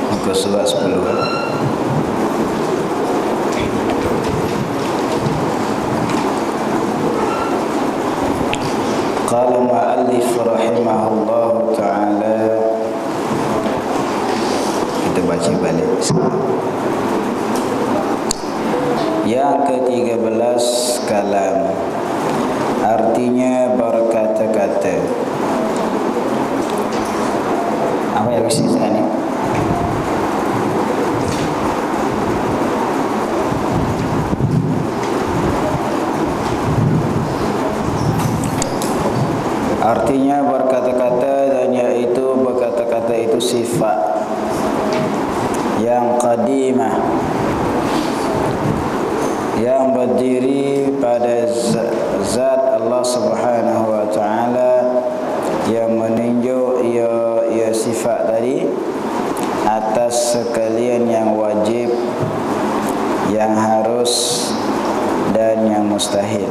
Muka surat 10. Qala mu'allif rahimahullah ta'ala. Kita baca balik. Yang ke-13, kalam. Artinya berkata-kata. Apa yang isi sekarang ni? Artinya berkata-kata, dan iaitu berkata-kata itu sifat yang qadimah, yang berdiri pada zat Allah Subhanahu wa ta'ala, yang menunjuk ia sifat tadi atas sekalian yang wajib, yang harus, dan yang mustahil.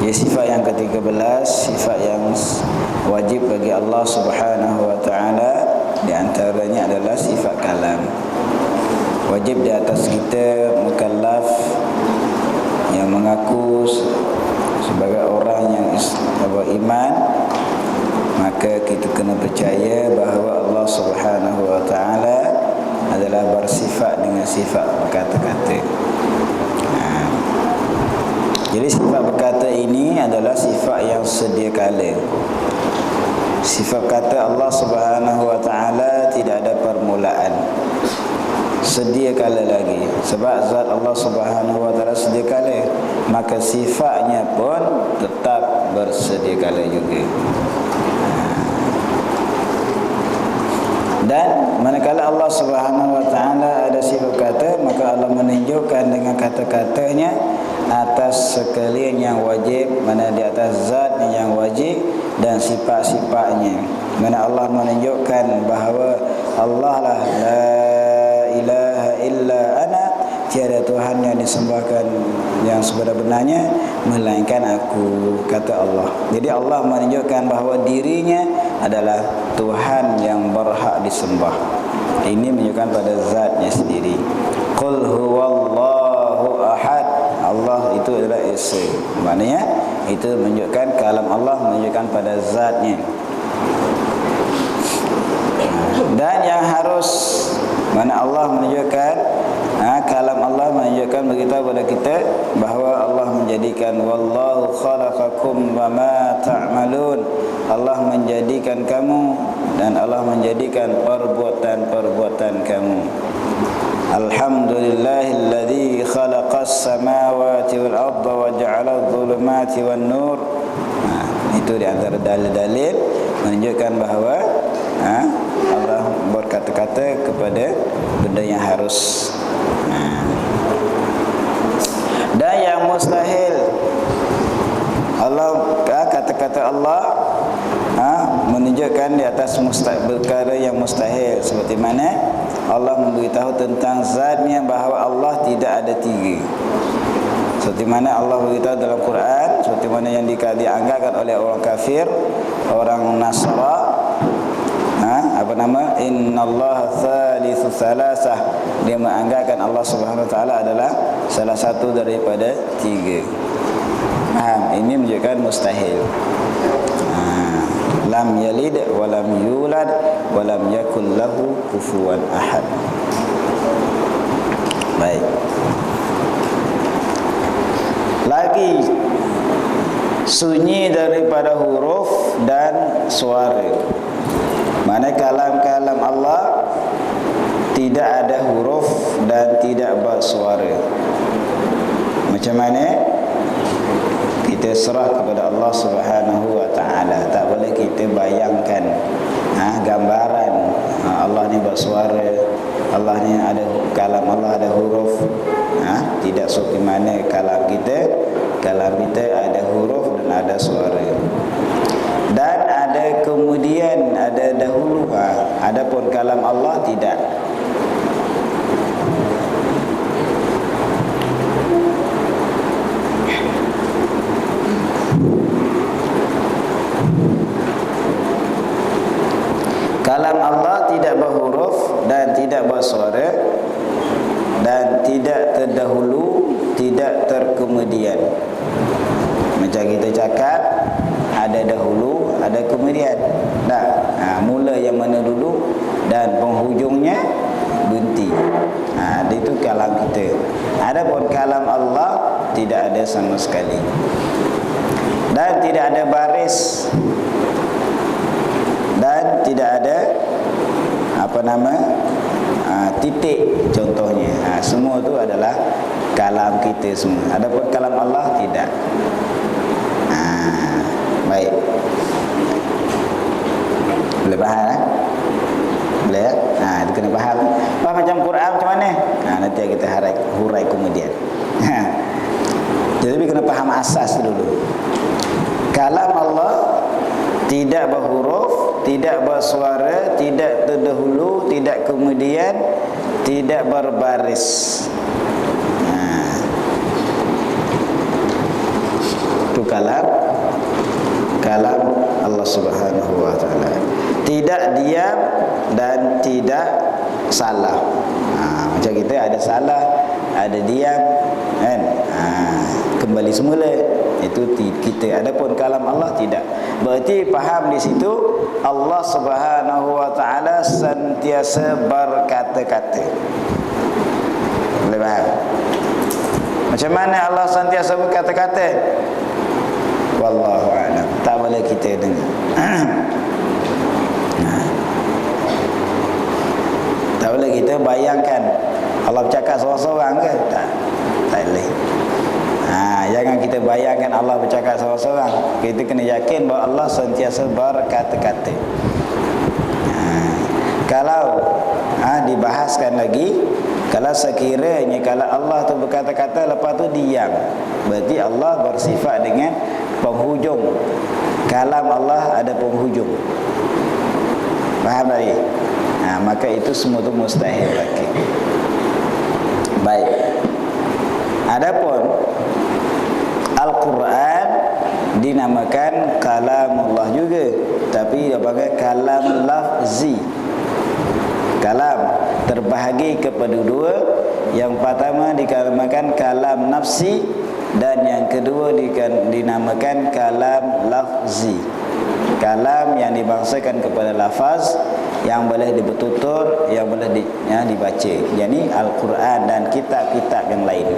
Ia sifat yang ke-13, sifat yang wajib bagi Allah Subhanahu wa ta'ala. Di antaranya adalah sifat kalam. Wajib di atas kita mukallaf yang mengaku sebagai orang yang beriman, maka kita kena percaya bahawa Allah Subhanahu wa ta'ala adalah bersifat dengan sifat berkata-kata. Jadi sifat berkata ini adalah sifat yang sedia kala. Sifat kata Allah Subhanahu wa ta'ala tidak ada permulaan, sedia kala lagi. Sebab zat Allah Subhanahu wa ta'ala sedia kala, maka sifatnya pun tetap bersedia kala juga. Dan manakala Allah Subhanahu wa ta'ala ada sifat kata, maka Allah menunjukkan dengan kata-katanya atas sekalian yang wajib, mana di atas zatnya yang wajib dan sifat-sifatnya. Mana Allah menunjukkan bahawa Allah lah la ilaha illa ana, tiada Tuhan yang disembahkan yang sebenar-benarnya melainkan aku, kata Allah. Jadi Allah menunjukkan bahawa dirinya adalah Tuhan yang berhak disembah. Ini menunjukkan pada zatnya sendiri. Qul huwallahu ahad. Allah itu adalah Esa. Maknanya itu menunjukkan kalam Allah, menunjukkan pada zatnya. Dan yang harus, mana Allah menunjukkan kalam Allah menunjukkan beritahu kepada kita bahawa Allah menjadikan wallahu khalaqakum wa ma ta'malun. Allah menjadikan kamu dan Allah menjadikan perbuatan-perbuatan kamu. Alhamdulillahilladzi khalaqas samawati wal arda wa ja'ala adh-dhulumati wan nur. Itu di antara dalil-dalil menunjukkan bahawa Allah berkata-kata kepada benda yang harus. Dan yang mustahil, Allah kata-kata Allah menunjukkan di atas perkara yang mustahil. Seperti mana Allah memberitahu tentang zatnya bahawa Allah tidak ada tiga. Seperti mana Allah beritahu dalam Quran, seperti mana yang dianggapkan oleh orang kafir, orang Nasara, innallaha thalithu thalasah. Dia menganggapkan Allah Subhanahu wa ta'ala adalah salah satu daripada tiga. Ini menunjukkan mustahil. Lam yalid wa lam yulad wa lam yakul lahu kufuwan ahad. Baik. Lagi sunyi daripada huruf dan suara. Mana kalam-kalam Allah tidak ada huruf dan tidak bersuara. Macam mana? Kita serah kepada Allah Subhanahu wa ta'ala. Tak boleh kita bayangkan gambaran Allah ni bersuara, Allah ni ada kalam Allah ada huruf. Tidak seperti mana kalam kita ada huruf dan ada suara. Dan ada kemudian ada dahulu. Adapun kalam Allah tidak. kita cakap ada dahulu, ada kemudian. Mula yang mana dulu dan penghujungnya berhenti. Itu kalam kita. Adapun kalam Allah tidak ada sama sekali. Dan tidak ada baris. Dan tidak ada titik contohnya. Semua itu adalah kalam kita semua. Adapun kalam Allah tidak. Baik. Boleh faham? Boleh ya? Itu kena faham. Macam Quran macam mana? Nanti kita hurai kemudian. Jadi kena faham asas dulu. Kalam Allah tidak berhuruf, tidak bersuara, tidak terdahulu, tidak kemudian, tidak berbaris. Itu kalam Allah Subhanahu wa taala. Tidak diam dan tidak salah. Macam kita ada salah, ada diam, kan? Kembali semula. Itu kita. Adapun kalam Allah tidak. Berarti faham di situ Allah Subhanahu wa taala sentiasa berkata-kata. Boleh faham? Macam mana Allah sentiasa berkata-kata? Wallahu a'lam. Tak boleh kita dengar. Tak boleh kita bayangkan Allah bercakap seorang-seorang ke? Tak boleh. Jangan kita bayangkan Allah bercakap seorang-seorang. Kita kena yakin bahawa Allah sentiasa berkata-kata. Kalau dibahaskan lagi, kalau sekiranya kalau Allah tu berkata-kata lepas tu diam, berarti Allah bersifat dengan penghujung. Kalam Allah ada penghujung. Faham tak ni? Maka itu semua tu mustahil lagi. Baik. Adapun Al-Quran dinamakan kalamullah juga, tapi dia panggil kalam lafzi. Kalam terbahagi kepada dua. Yang pertama dinamakan kalam nafsi, dan yang kedua dinamakan kalam lafzi. Kalam yang dibangsakan kepada lafaz, yang boleh bertutur, yang boleh dibaca. Yani Al-Quran dan kitab-kitab yang lain.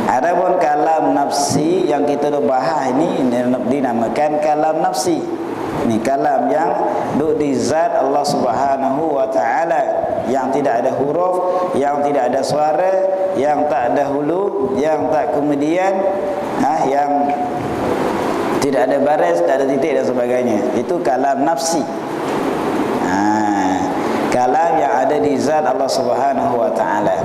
Adapun kalam nafsi yang kita dah bahas ini dinamakan kalam nafsi. Ini kalam yang duduk di zat Allah Subhanahu wa taala, yang tidak ada huruf, yang tidak ada suara, yang tak dahulu, yang tak kemudian, yang tidak ada baris, tak ada titik dan sebagainya. Itu kalam nafsi. Kalam yang ada di zat Allah Subhanahu wa taala.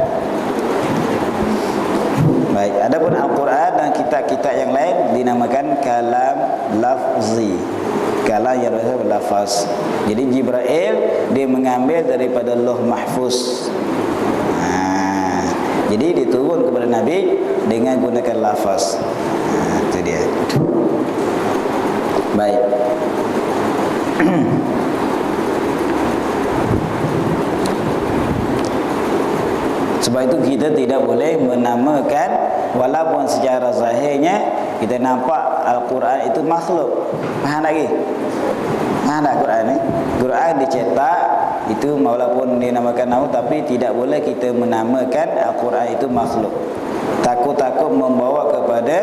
Baik, adapun Al-Quran dan kitab-kitab yang lain dinamakan kalam lafzi. Kalam yang berlafaz. Jadi Jibril dia mengambil daripada Lauh Mahfuz. Jadi diturun kepada Nabi dengan gunakan lafaz. Itu dia. Baik. Sebab itu kita tidak boleh menamakan, walaupun secara zahirnya kita nampak Al-Quran itu makhluk. Faham lagi? Faham tak Quran ni? Quran dicetak itu walaupun dinamakan nahu, tapi tidak boleh kita menamakan Al-Quran itu makhluk. Takut-takut membawa kepada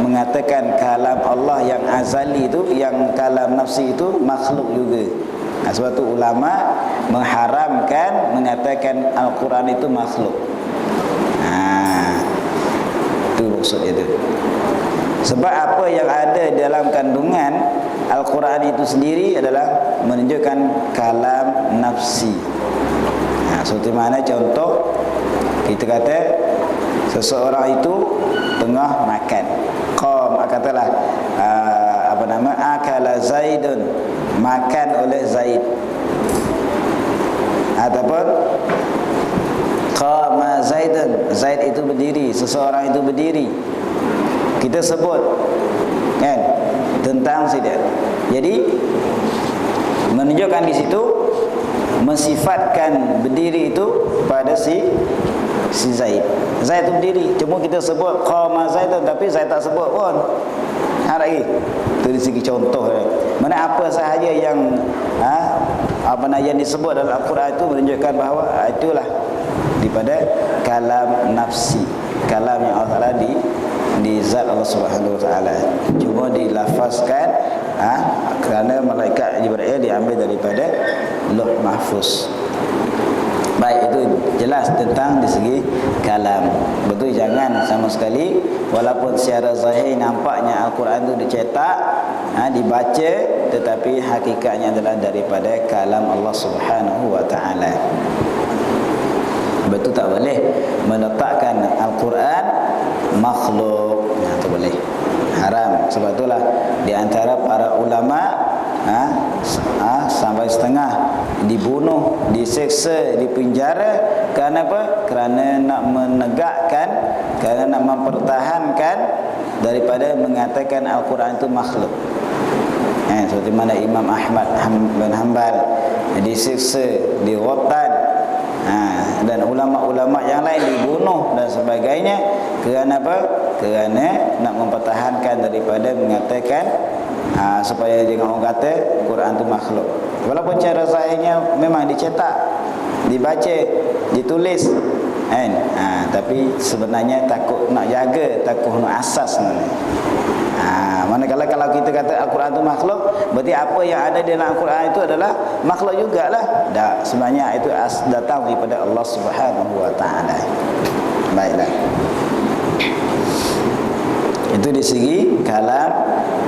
mengatakan kalam Allah yang azali itu, yang kalam nafsi itu makhluk juga. Sebab itu ulama mengharamkan mengatakan Al-Quran itu makhluk. Itu maksud itu. Sebab apa yang ada dalam kandungan Al-Quran itu sendiri adalah menunjukkan kalam nafsi. Seperti mana contoh, kita kata seseorang itu tengah makan. Katalah akala Zaidun, makan oleh Zaid. Ataupun qama Zaidun, Zaid itu berdiri, seseorang itu berdiri. Kita sebut kan tentang dia. Jadi menunjukkan di situ, mensifatkan berdiri itu pada si si Zaid. Zaid tu berdiri. Cuma kita sebut qama Zaidun, tapi Zaid tak sebut pun. Lagi itu di segi contoh. Mana apa sahaja yang yang disebut dalam Al-Quran itu menunjukkan bahawa itulah daripada kalam nafsi, kalam yang Allah Taala di zat Allah Subhanahu Wa Taala. Cuma dilafazkan kerana malaikat Jibril diambil daripada Lauh Mahfuz. Baik, itu jelas tentang di segi kalam. Betul, jangan sama sekali walaupun secara zahir nampaknya Al-Quran itu dicetak, dibaca, tetapi hakikatnya adalah daripada kalam Allah Subhanahu Wa Taala. Betul, tak boleh meletakkan Al-Quran makhluk. Tak boleh. Haram. Sebab itulah di antara para ulama sampai setengah dibunuh, diseksa, dipenjara. Kerana apa? Kerana nak menegakkan, kerana nak mempertahankan daripada mengatakan Al-Quran itu makhluk. Seperti mana Imam Ahmad bin Hanbal diseksa, dirotan, dan ulama-ulama yang lain dibunuh dan sebagainya. Kerana apa? Kerana nak mempertahankan daripada mengatakan supaya jangan orang kata Quran itu makhluk. Walaupun cara zahirnya memang dicetak, dibaca, ditulis, tapi sebenarnya takut nak jaga, takut nak asas sebenarnya. Manakala kalau kita kata Al-Quran itu makhluk, berarti apa yang ada dalam Al-Quran itu adalah makhluk jugalah. Tak, sebenarnya itu datang daripada Allah Subhanahu Wa Taala. Baiklah. Itu di segi kalam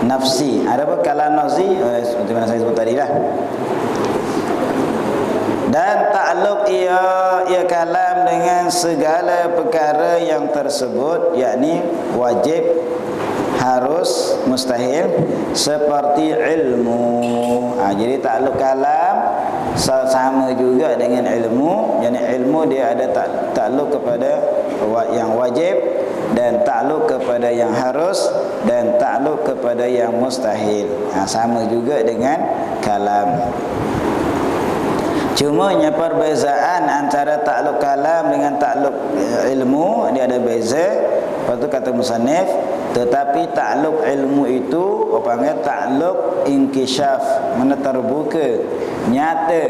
nafsi. Ada apa kalam nafsi? Seperti mana saya sebut tadi lah. Dan takluk ia kalam dengan segala perkara yang tersebut, yakni wajib, harus, mustahil, seperti ilmu. Jadi takluk kalam sama juga dengan ilmu. Yani ilmu dia ada takluk kepada yang wajib, dan takluk kepada yang harus, dan takluk kepada yang mustahil. Sama juga dengan kalam. Cumanya perbezaan antara takluk kalam dengan takluk ilmu, dia ada beza. Lepas tu kata musannif, tetapi takluk ilmu itu panggil takluk inkishaf, mana terbuka, nyata,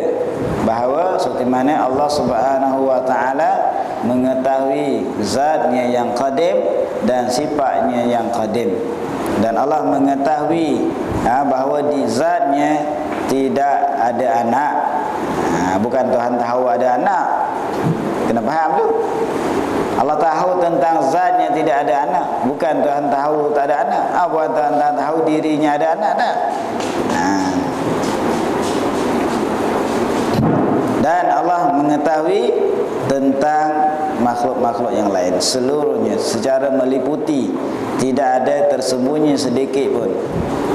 bahawa seperti mana Allah Subhanahu Wa Taala mengetahui zatnya yang qadim dan sifatnya yang qadim. Dan Allah mengetahui bahawa di zatnya tidak ada anak. Bukan Tuhan tahu ada anak. Kena faham tu. Allah tahu tentang zatnya tidak ada anak. Bukan Tuhan tahu tak ada anak. Bukan Tuhan tahu dirinya ada anak tak. Dan Allah mengetahui tentang makhluk-makhluk yang lain seluruhnya secara meliputi, tidak ada tersembunyi sedikit pun.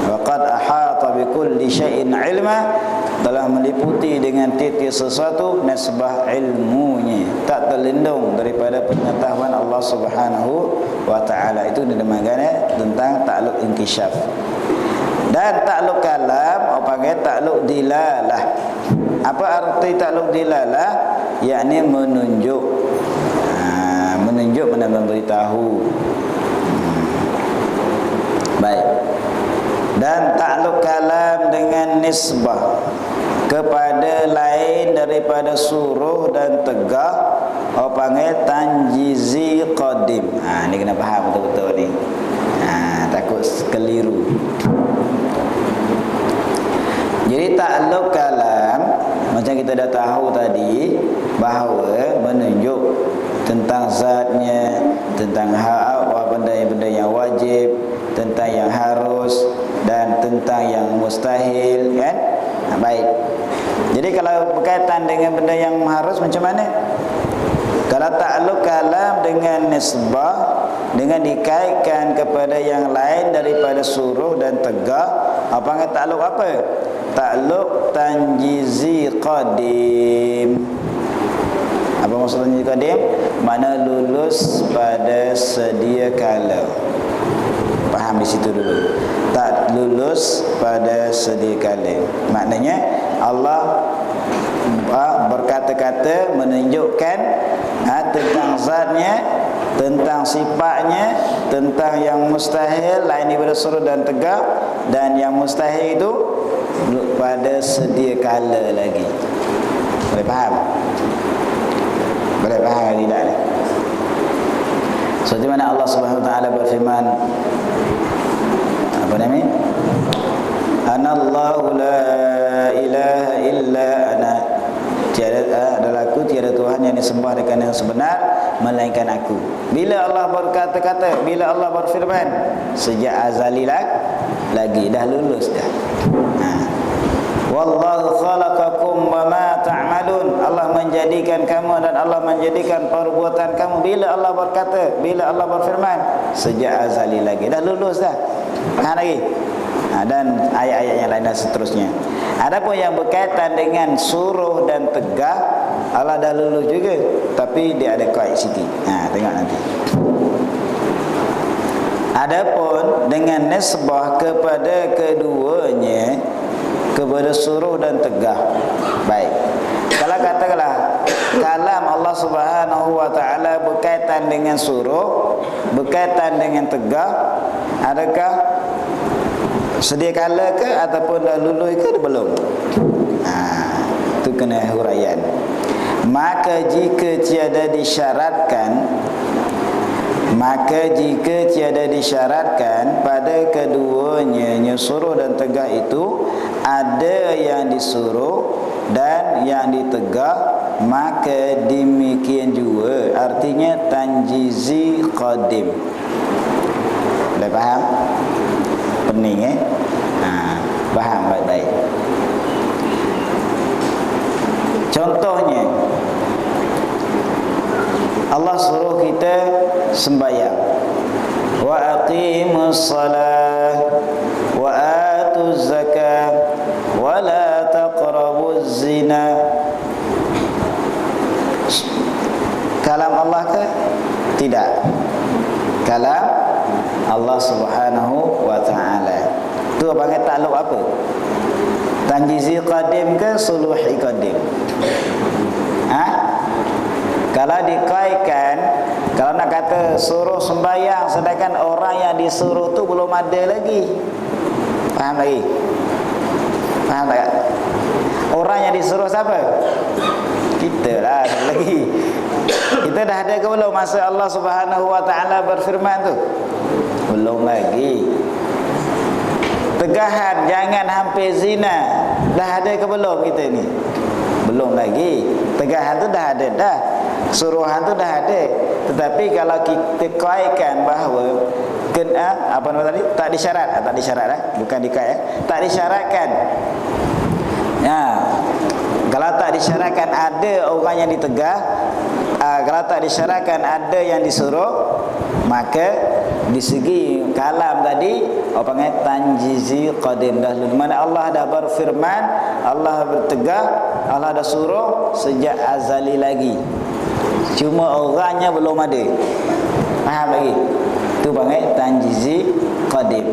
Waqad ahata bikulli syai'in ilma, telah meliputi dengan titik sesuatu nisbah ilmunya, tak terlindung daripada pengetahuan Allah Subhanahu Wa Taala. Itu dinamakan tentang takluk inkishaf. Dan takluk kalam panggil takluk dilalah. Apa arti takluk dilalah? Yakni menunjuk. Menunjuk, memberitahu. Baik. Dan takluk kalam dengan nisbah kepada lain daripada suruh dan tegah, panggil tanjizi qadim. Ni kena faham betul-betul ni. Takut keliru. Jadi takluk kalam macam kita dah tahu tadi, bahawa menunjuk tentang zatnya, tentang benda-benda yang wajib, tentang yang harus, dan tentang yang mustahil, kan? Baik. Jadi kalau berkaitan dengan benda yang harus macam mana? Kalau takluk kalam dengan nisbah, dengan dikaitkan kepada yang lain daripada suruh dan tegah, panggil takluk apa? Takluk tanjizi qadim. Apa maksud tanjizi qadim? Mana lulus pada sedia kala. Faham di situ dulu. Tak lulus pada sedia kala. Maknanya Allah berkata-kata kata menunjukkan tentang zatnya, tentang sifatnya, tentang yang mustahil lain daripada suruh dan tegak, dan yang mustahil itu pada sedia kala lagi. Boleh faham? Boleh faham atau tidak? Seperti mana Allah Subhanahu wa taala berfirman, apa namanya? Anallahu la ilaha illa ana. Tiada adalah aku, tiada Tuhan yang disembah dengan yang sebenar melainkan aku. Bila Allah berkata-kata, bila Allah berfirman, sejak azali lagi dah lulus dah. Wallahu khalaqakum wa ma ta'malun. Allah menjadikan kamu dan Allah menjadikan perbuatan kamu. Bila Allah berkata, bila Allah berfirman, sejak azali lagi dah lulus dah. Faham lagi? Dan ayat-ayat yang lain dan seterusnya. Adapun yang berkaitan dengan suruh dan tegah, Allah dah lulus juga, tapi dia ada qaid sikit. Tengok nanti. Adapun dengan nisbah kepada keduanya, kepada suruh dan tegah. Baik. Kalau katakanlah kalam Allah Subhanahu wa taala berkaitan dengan suruh, berkaitan dengan tegah, adakah sedia kala ke ataupun dah lulus ke belum? Itu kena huraian. Maka jika tiada disyaratkan, pada keduanya suruh dan tegah itu ada yang disuruh dan yang ditegah, maka demikian juga artinya tanjizi qadim. Boleh faham? Pening faham baik-baik. Contohnya, Allah suruh kita sembahyang, wa aqimus salah wa atuz zakah wa la taqrabuz zina. Kalam Allah ke? Tidak. Kalam Allah Subhanahu wa taala. Tu panggil takluk apa? Tanjizi qadim ke suluhi qadim? Kalau dikaitkan, kalau nak kata suruh sembahyang sedangkan orang yang disuruh tu belum ada lagi. Faham lagi? Faham tak? Orang yang disuruh siapa? Kita lah lagi. Kita dah ada ke belum masa Allah Subhanahu wa taala berfirman tu? Belum lagi. Tegahan jangan hampir zina, dah ada ke belum kita ni? Belum lagi. Tegahan tu dah ada dah. Suruhan tu dah ada. Tetapi kalau kita kaitkan bahawa apa nama tadi? Tak disyarat, tak disyarat bukan dikait tak disyaratkan. Kalau tak disyaratkan ada orang yang ditegah, kalau tak disyaratkan ada yang disuruh, maka di segi kalam tadi apa panggil tanjizi qadim dah. Di mana Allah dah berfirman, Allah bertegah, Allah dah suruh sejak azali lagi. Cuma orangnya belum ada. Faham lagi? Itu panggil tanjizi qadim.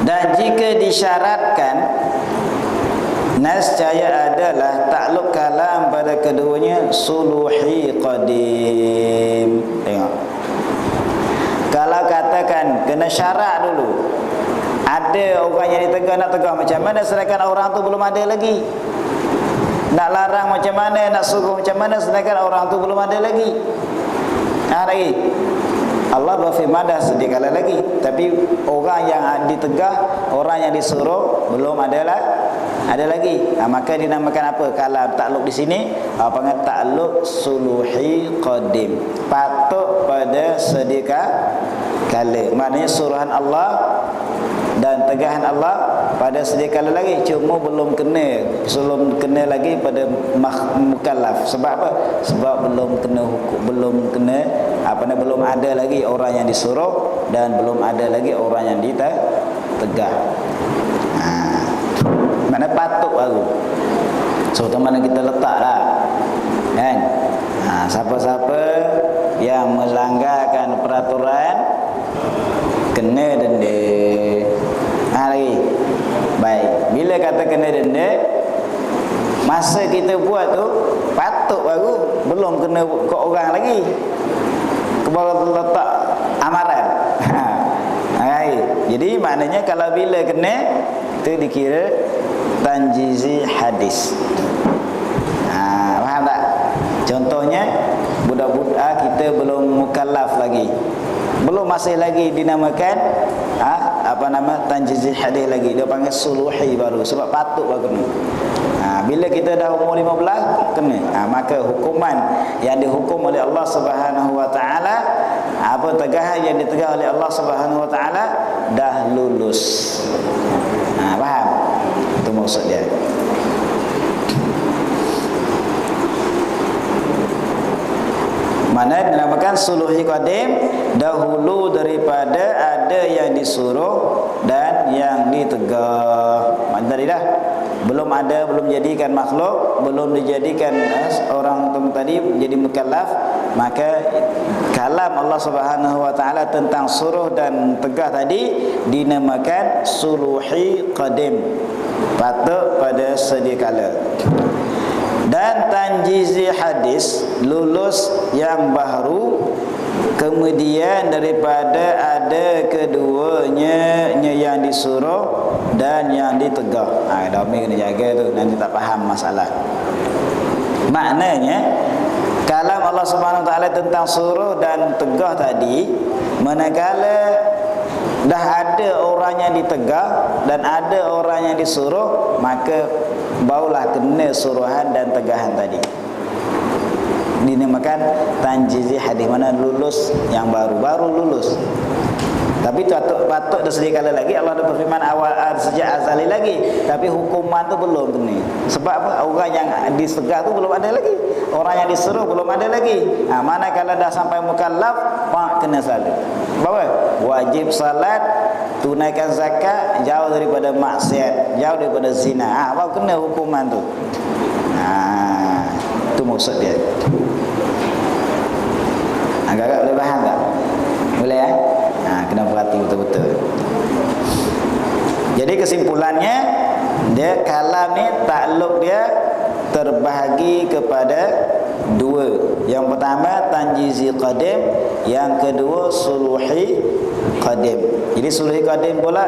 Dan jika disyaratkan, nescaya adalah takluk kalam pada keduanya suluhi qadim. Tengok. Kalau katakan kena syarat dulu, ada orang yang ditegah, nak tegah macam mana sedangkan orang tu belum ada lagi? Nak larang macam mana, nak suruh macam mana sedangkan orang tu belum ada lagi? Lagi Allah berfirman dah sedia kala lagi, tapi orang yang ditegah, orang yang disuruh belum ada lagi. Maka dinamakan apa? Kalam takluk di sini panggil takluk suluhi qadim. Patut pada sedia kala. Maknanya suruhan Allah dan tegahan Allah pada sedia kala lagi, cuma belum kena lagi pada mukallaf. Sebab apa? Sebab belum kena hukum, belum ada lagi orang yang disuruh dan belum ada lagi orang yang ditegah. Mana patut baru. So mana kita letaklah, kan? Siapa-siapa yang melanggarkan peraturan kena denda. Lagi. Baik. Bila kata kena denda, masa kita buat tu patut baru, belum kena ke orang lagi, baru letak amaran. Jadi maknanya kalau bila kena itu dikira tanjizi hadis. Faham tak? Contohnya budak-budak kita belum mukallaf lagi, belum masih lagi dinamakan tanjizi hadis lagi, dia panggil suluhi baru, sebab patut baru kena. Bila kita dah umur 15 kena, maka hukuman yang dihukum oleh Allah Subhanahu wa taala, apa tegahan yang ditegah oleh Allah Subhanahu wa taala dah lulus. Faham? Itu maksud dia. Mana dinamakan suluhi qadim, dahulu daripada ada yang disuruh dan yang ditegah. Tadi dah belum ada, belum jadikan makhluk, belum dijadikan orang tadi jadi mukallaf, maka kalam Allah Subhanahu wa taala tentang suruh dan tegah tadi dinamakan suluhi qadim, patut pada sedia kala. Dan tanjizi hadis, lulus yang baru kemudian daripada ada keduanya yang disuruh dan yang ditegah. Dami kena jaga tu, nanti tak faham masalah. Maknanya kalam Allah Subhanahu wa taala tentang suruh dan tegah tadi, manakala dah ada orang yang ditegah dan ada orang yang disuruh, maka barulah kena suruhan dan tegahan tadi. Dinamakan tanjizi hadis, mana lulus yang baru lulus. Tapi patut dah sedia kala lagi Allah dah berfirman awal sejak azali lagi, tapi hukuman tu belum kena. Sebab apa? Orang yang disegah tu belum ada lagi, orang yang disuruh belum ada lagi. Manakala dah sampai mukallaf, kena salat. Bahawa wajib salat, tunaikan zakat, jauh daripada maksiat, jauh daripada zina. Baru kena hukuman tu. Itu maksud dia. Agak-agak boleh faham tak? Boleh ya? Kena perhati betul-betul. Jadi kesimpulannya, dia kalam ni takluk dia terbahagi kepada dua. Yang pertama tanjizi qadim, yang kedua suluhi qadim. Jadi suluhi qadim pula,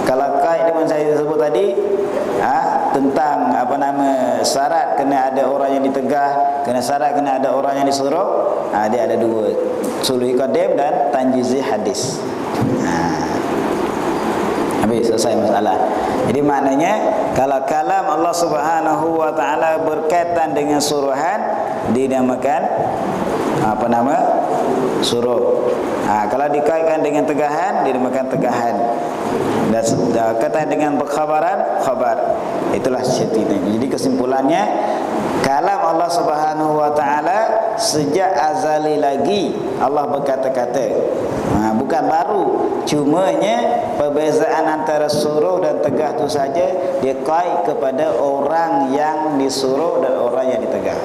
kalau kait dengan saya sebut tadi, tentang syarat kena ada orang yang ditegah, kena syarat kena ada orang yang disuruh. Dia ada dua, suluhi qadim dan tanjizi hadis. Habis, selesai masalah. Jadi maknanya kalau kalam Allah Subhanahu wa taala berkaitan dengan suruhan, dinamakan suruh. Kalau dikaitkan dengan tegahan, dinamakan tegahan. Dan kaitan dengan berkhabaran, khabar. Itulah ceritanya. Jadi kesimpulannya, kalam Allah Subhanahu wa taala sejak azali lagi Allah berkata-kata. Bukan baru, cumanya perbezaan antara suruh dan tegah itu saja, dia kait kepada orang yang disuruh dan orang yang ditegah.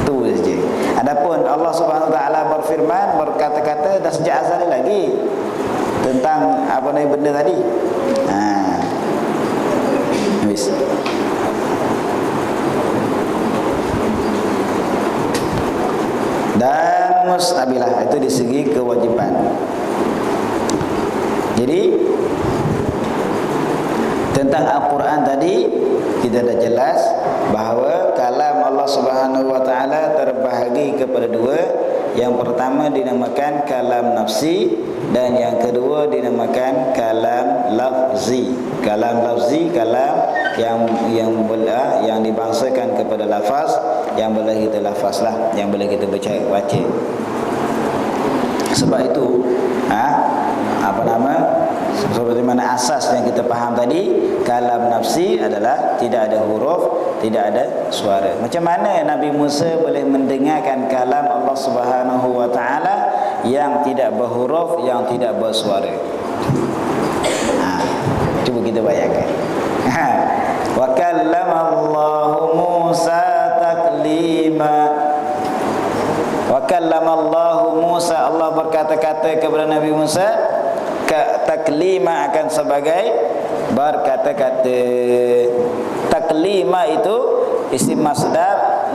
Itu saja. Adapun Allah Subhanahu wa taala berfirman, berkata-kata dah sejak azali lagi tentang benda tadi. Habis. Dan mustabilah, itu di segi kewajiban. Jadi tentang Al-Quran tadi kita dah jelas bahawa kalam Allah Subhanahu wa taala terbahagi kepada dua. Yang pertama dinamakan kalam nafsi, dan yang kedua dinamakan kalam lafzi. Kalam lafzi, kalam yang dibangsakan kepada lafaz, yang boleh kita lafazlah, yang boleh kita baca. Sebab itu seperti mana asas yang kita faham tadi, kalam nafsi adalah tidak ada huruf, tidak ada suara. Macam mana Nabi Musa boleh mendengarkan kalam Allah Subhanahu wa taala yang tidak berhuruf, yang tidak bersuara? Cuba kita bayangkan. Wa kallama Allahu Musa taklima. Wa kallama Allahu Musa, Allah berkata-kata kepada Nabi Musa, taklima akan sebagai berkata-kata. Taklima itu isim masdar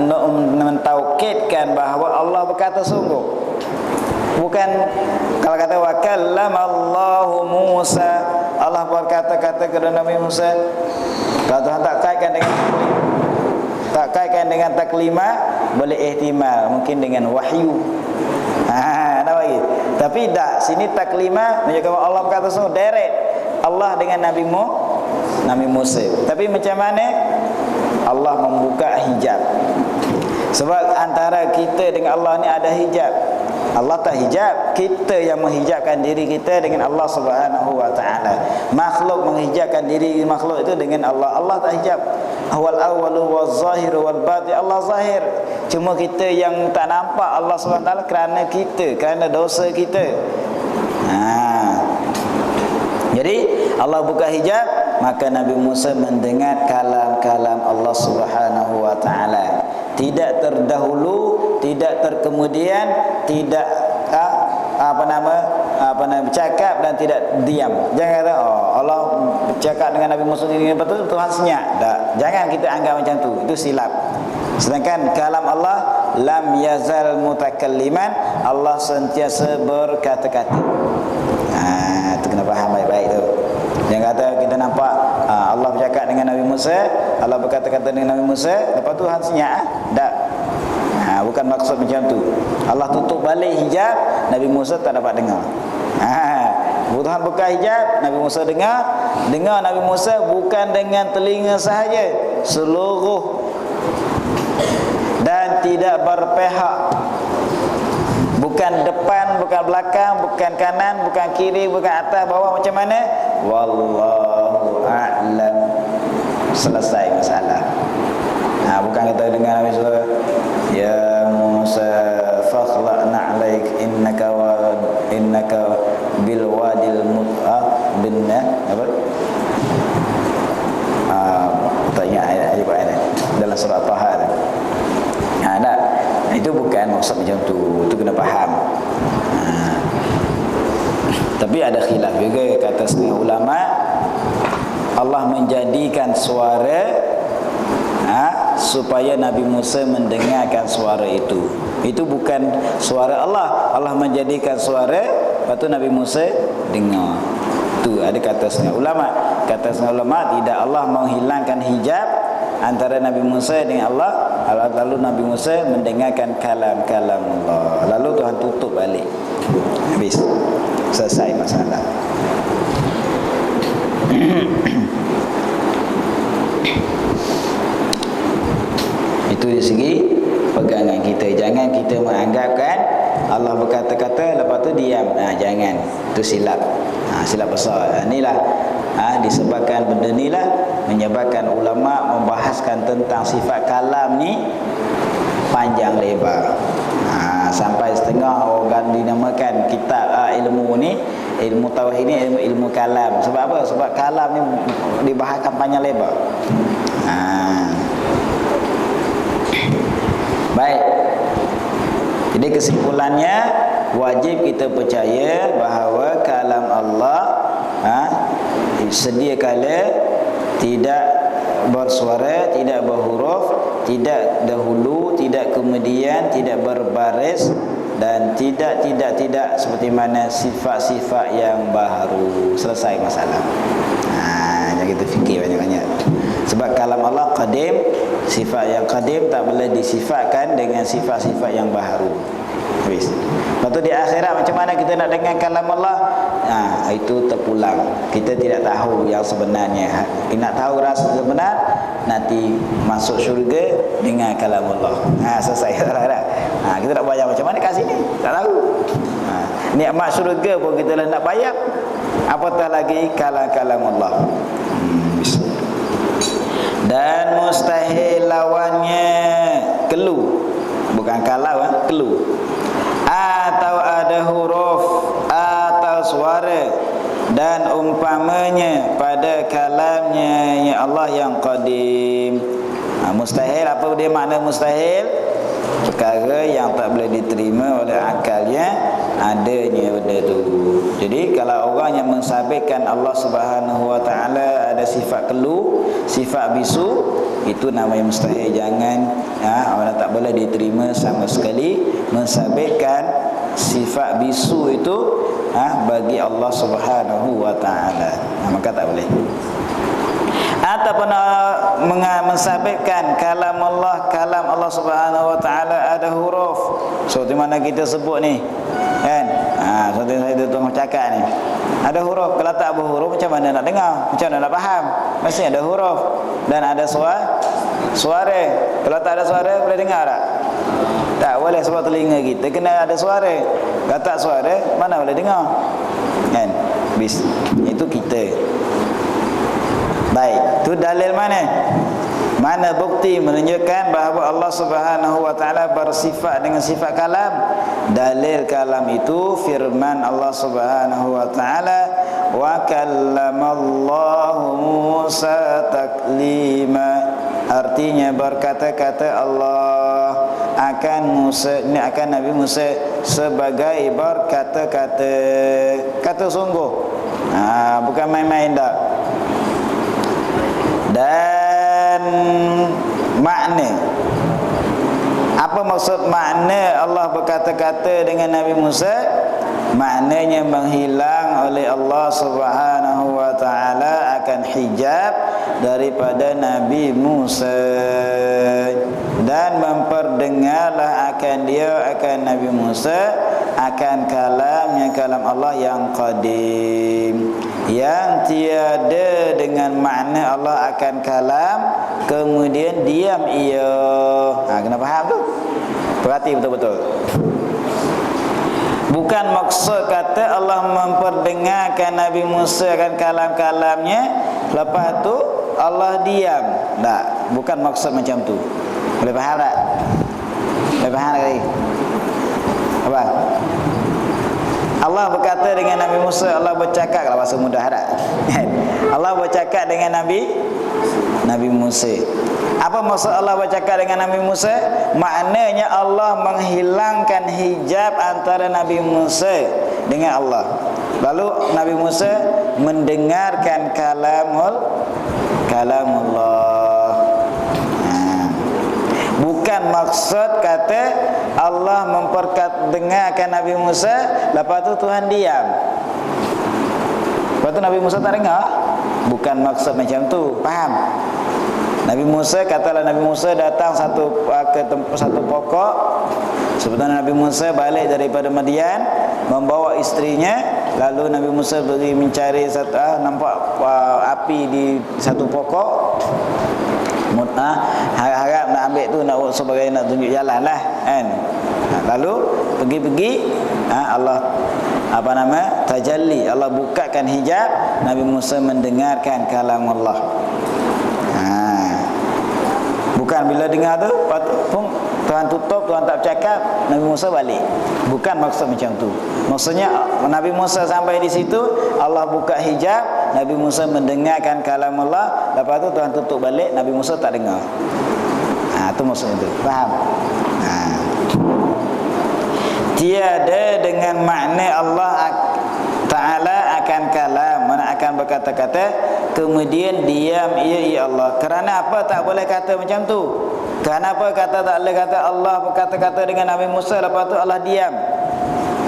mentaukidkan bahawa Allah berkata sungguh. Bukan kalau kata wa kallamallahu Musa, Allah berkata-kata kepada Nabi Musa. Kalau Tuhan tak kaitkan dengan taklima, boleh ihtimal mungkin dengan wahyu. Ada lagi. Tapi tak, sini taklima menunjukkan Allah berkata sungguh, direct Allah dengan Nabi Musa. Tapi macam mana Allah membuka hijab? Sebab antara kita dengan Allah ni ada hijab. Allah tak hijab, kita yang menghijabkan diri kita dengan Allah Subhanahu wa taala. Makhluk menghijabkan diri makhluk itu dengan Allah. Allah tak hijab. Awal awwalu waz zahiru wal batin. Allah zahir. Cuma kita yang tak nampak Allah Subhanahu wa taala kerana dosa kita. Jadi Allah buka hijab, maka Nabi Musa mendengar kalam-kalam Allah Subhanahu wa taala. Tidak terdahulu, tidak terkemudian, tidak bercakap dan tidak diam. Jangan kata Allah bercakap dengan Nabi Musa ini betul, Tuhan senyap. Tak. Jangan kita anggap macam tu. Itu silap. Sedangkan kalam Allah lam yazal mutakalliman, Allah sentiasa berkata-kata. Itu kena faham baik-baik tu. Jangan kata kita nampak Allah bercakap dengan Nabi Musa, Allah berkata-kata dengan Nabi Musa, lepas tu Tuhan senyap. Tak. Bukan maksud macam tu. Allah tutup balik hijab, Nabi Musa tak dapat dengar. Tuhan buka hijab, Nabi Musa dengar Nabi Musa bukan dengan telinga sahaja, seluruh dan tidak berpihak. Bukan depan, bukan belakang, bukan kanan, bukan kiri, bukan atas, bawah, macam mana? Wallahu a'lam. Selesai masalah. Bukan kita dengar Nabi Musa, ya Musa fakhla'na 'alaik innaka bil wadil tak ingat ayat dalam surah Taha. Tak. Itu bukan maksud macam tu. Itu kena faham. Tapi ada khilaf juga, kata setengah ulama, Allah menjadikan suara supaya Nabi Musa mendengarkan suara itu. Itu bukan suara Allah. Allah menjadikan suara, lepas tu Nabi Musa dengar. Tu ada kata setengah ulama. Kata setengah ulama, tidak, Allah menghilangkan hijab antara Nabi Musa dengan Allah. Lalu Nabi Musa mendengarkan kalam-kalam Allah. Lalu Tuhan tutup balik. Habis. Selesai masalah. Itu dari segi pegangan kita. Jangan kita menganggapkan Allah berkata-kata lepas tu diam. Jangan. Itu silap. Silap besar. Inilah disebabkan benda inilah menyebabkan ulama membahaskan tentang sifat kalam ni panjang lebar. Sampai setengah orang dinamakan kitab ilmu ni, ilmu tauhid ni ilmu kalam. Sebab apa? Sebab kalam ni dibahaskan panjang lebar. Baik. Jadi kesimpulannya, wajib kita percaya bahawa kalam Allah sedia kala tidak bersuara, tidak berhuruf, tidak dahulu, tidak kemudian, tidak berbaris, dan tidak seperti mana sifat-sifat yang baru. Selesai masalah. Jangan kita fikir banyak-banyak. Sebab kalam Allah qadim, sifat yang qadim tak boleh disifatkan dengan sifat-sifat yang baru. Habis. Lepas tu di akhirat macam mana kita nak dengar kalam Allah? Itu terpulang. Kita tidak tahu yang sebenarnya. Kita nak tahu rasa sebenar, nanti masuk syurga dengan kalam Allah. Selesai. Kita nak bayar macam mana kat sini? Tak tahu. Nikmat syurga pun kita dah nak bayar, apatah lagi kalam Allah. Dan mustahil lawannya kelu. Bukan kalau, kelu. Atau ada huruf atau suara, dan umpamanya pada kalamnya ya Allah yang qadim. Mustahil, apa dia makna mustahil? Perkara yang tak boleh diterima oleh akalnya, adanya benda tu. Jadi kalau orang yang mensabitkan Allah Subhanahu wa taala ada sifat keluh, sifat bisu, itu namanya mustahil. Jangan, orang tak boleh diterima sama sekali mensabitkan sifat bisu itu bagi Allah Subhanahu wa taala. Maka tak boleh. Ataupun mensabitkan kalam Allah Subhanahu wa taala ada huruf. Seperti mana kita sebut ni, kan? Seperti saya tengah cakap ni. Ada huruf. Kalau tak berhuruf macam mana nak dengar? Macam mana nak faham? Mesti ada huruf dan ada suara. Kalau tak ada suara boleh dengar tak? Tak boleh, sebab telinga kita kena ada suara. Kalau tak suara mana boleh dengar? Kan? Itu kita. Baik, tu dalil mana? Mana bukti menunjukkan bahawa Allah Subhanahu wa taala bersifat dengan sifat kalam? Dalil kalam itu firman Allah Subhanahu wa taala, wa kallamallahu Musa taklima. Artinya berkata-kata Allah akan Nabi Musa sebagai berkata-kata, kata sungguh. Bukan main-main dah. Dan makna, apa maksud makna Allah berkata-kata dengan Nabi Musa? Maknanya menghilang oleh Allah Subhanahu wa taala akan hijab daripada Nabi Musa, dan memperdengarlah akan Nabi Musa akan kalam Allah yang qadim, yang tiada dengan makna Allah akan kalam kemudian diam ia. Kena faham tu. Perhati betul-betul. Bukan maksud kata Allah memperdengarkan Nabi Musa akan kalam-kalamnya, lepas tu Allah diam. Tak, bukan maksud macam tu. Boleh faham tak? Boleh faham tak lagi? Apa? Allah berkata dengan Nabi Musa, Allah bercakap, kalau bahasa mudah tak? Allah bercakap dengan Nabi Musa. Apa maksud Allah bercakap dengan Nabi Musa? Maknanya Allah menghilangkan hijab antara Nabi Musa dengan Allah. Lalu Nabi Musa mendengarkan kalamullah. Bukan maksud kata Allah memperdengarkan Nabi Musa, lepas tu Tuhan diam. Lepas tu Nabi Musa tak dengar. Bukan maksud macam tu. Faham? Nabi Musa, katalah Nabi Musa datang ke satu pokok. Sebenarnya Nabi Musa balik daripada Madian membawa isterinya. Lalu Nabi Musa pergi mencari nampak api di satu pokok. Harap nak ambil tu, nak sebagai nak tunjuk jalan lah, kan? Lalu pergi-pergi Allah tajalli, Allah bukakan hijab, Nabi Musa mendengarkan kalam Allah. Bukan bila dengar tu Tuhan tutup, Tuhan tak bercakap, Nabi Musa balik. Bukan maksud macam tu. Maksudnya Nabi Musa sampai di situ, Allah buka hijab, Nabi Musa mendengarkan kalam Allah, lepas tu Tuhan tutup balik, Nabi Musa tak dengar. Itu maksudnya tu. Faham? Tiada dengan makna Allah Ta'ala akan kalam, mana akan berkata-kata kemudian diam ia ya Allah. Kerana apa tak boleh kata macam tu? Kenapa kata tak boleh kata Allah berkata-kata dengan Nabi Musa lepas tu Allah diam?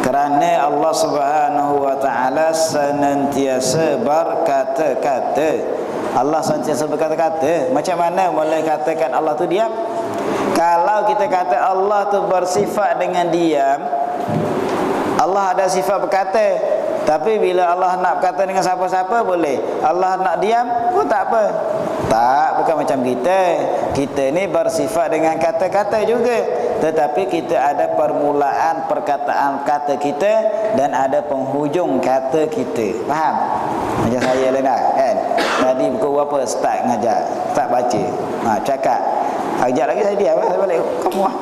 Kerana Allah Subhanahu wa taala senantiasa berkata-kata. Allah senantiasa berkata-kata. Macam mana boleh katakan Allah tu diam? Kalau kita kata Allah tu bersifat dengan diam, Allah ada sifat berkata. Tapi bila Allah nak berkata dengan siapa-siapa boleh. Allah nak diam pun tak apa. Tak, bukan macam kita. Kita ni bersifat dengan kata-kata juga. Tetapi kita ada permulaan perkataan kata kita dan ada penghujung kata kita. Faham? Macam saya lah kan. Tadi pukul berapa start ngajar? Start baca. Cakap. Sekejap lagi saya diam, saya balik kamu lah.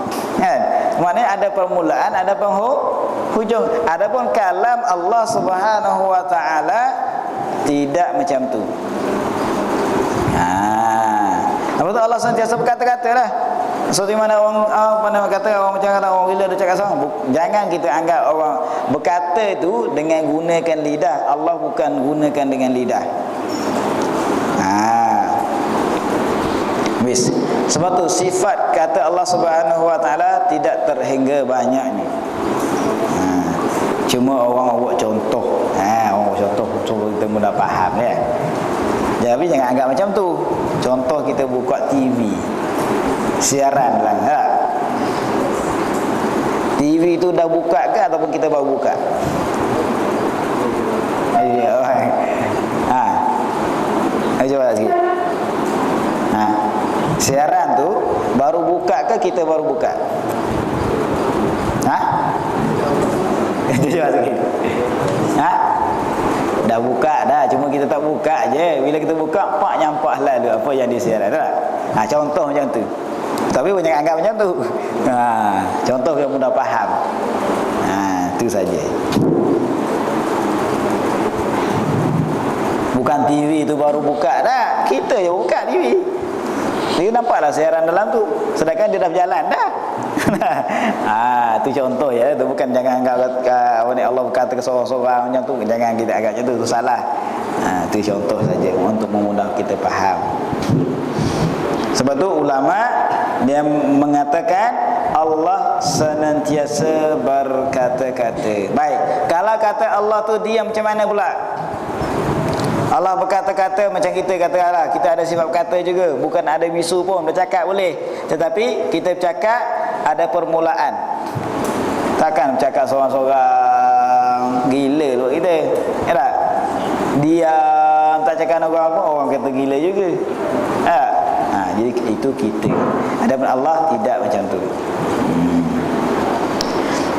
Kan? Maknanya ada permulaan, ada penghujung. Adapun kalam Allah Subhanahu wa taala tidak macam tu. Lepas tu Allah sentiasa berkata-kata lah. Seperti mana orang kata orang macam orang gila dia cakap sama. Jangan kita anggap orang berkata itu dengan gunakan lidah. Allah bukan gunakan dengan lidah. Wis. Sebab tu sifat kata Allah Subhanahu Wa Taala tidak terhingga banyak ni. Cuma orang buat contoh. Orang buat contoh supaya kita mudah faham ya. Jadi jangan anggap macam tu. Contoh kita buka TV, siaran lah. TV tu dah buka ke ataupun kita baru buka? Coba sikit. Siaran tu baru buka ke kita baru buka? Coba sikit. Dah buka dah, cuma kita tak buka je. Bila kita buka, pak nyampak lalu apa yang disiaran tak? Contoh macam tu. Tapi jangan anggap macam tu. Contoh yang mudah faham. Itu saja. Bukan TV tu baru buka dah. Kita je buka TV. Dia nampaklah siaran dalam tu. Sedangkan dia dah berjalan dah. Itu contoh ya. Itu bukan jangan anggap Allah berkata ke seorang-seorang macam tu. Jangan kita anggap macam tu. Itu salah. Itu contoh saja untuk memudahkan kita faham. Sebab tu ulama dia mengatakan Allah senantiasa berkata-kata. Baik. Kalau kata Allah tu diam macam mana pula? Allah berkata-kata macam kita katalah, kita ada sifat kata juga, bukan ada bisu pun, bercakap boleh. Tetapi kita bercakap ada permulaan. Takkan bercakap seorang-seorang gila lu kita. Ya tak? Diam tak cakap apa, orang kata gila juga. Jadi itu kita. Adapun Allah tidak macam tu.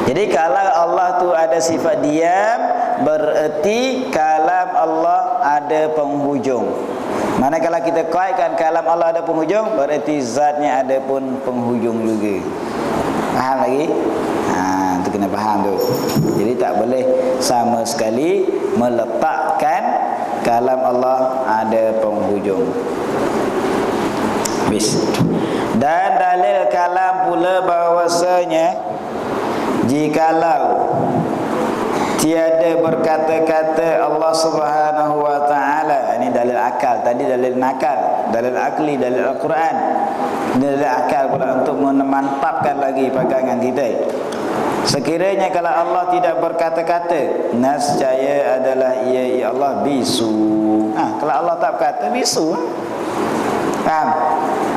Jadi kalau Allah tu ada sifat diam, bererti kalam Allah ada penghujung. Manakala kita kaitkan kalam Allah ada penghujung, bererti zatnya ada pun penghujung juga. Faham lagi? Itu kena faham tu. Jadi tak boleh sama sekali meletakkan kalam Allah ada penghujung. Dan dalil kalam pula bahawasanya jikalau tiada berkata-kata Allah Subhanahu Wa Taala, ini dalil akal, tadi dalil nakal, dalil akli, dalil Al-Quran, dalil akal pula untuk memantapkan lagi pegangan kita. Sekiranya kalau Allah tidak berkata-kata, nescaya adalah ia ya Allah bisu. Kalau Allah tak berkata, bisu. Faham?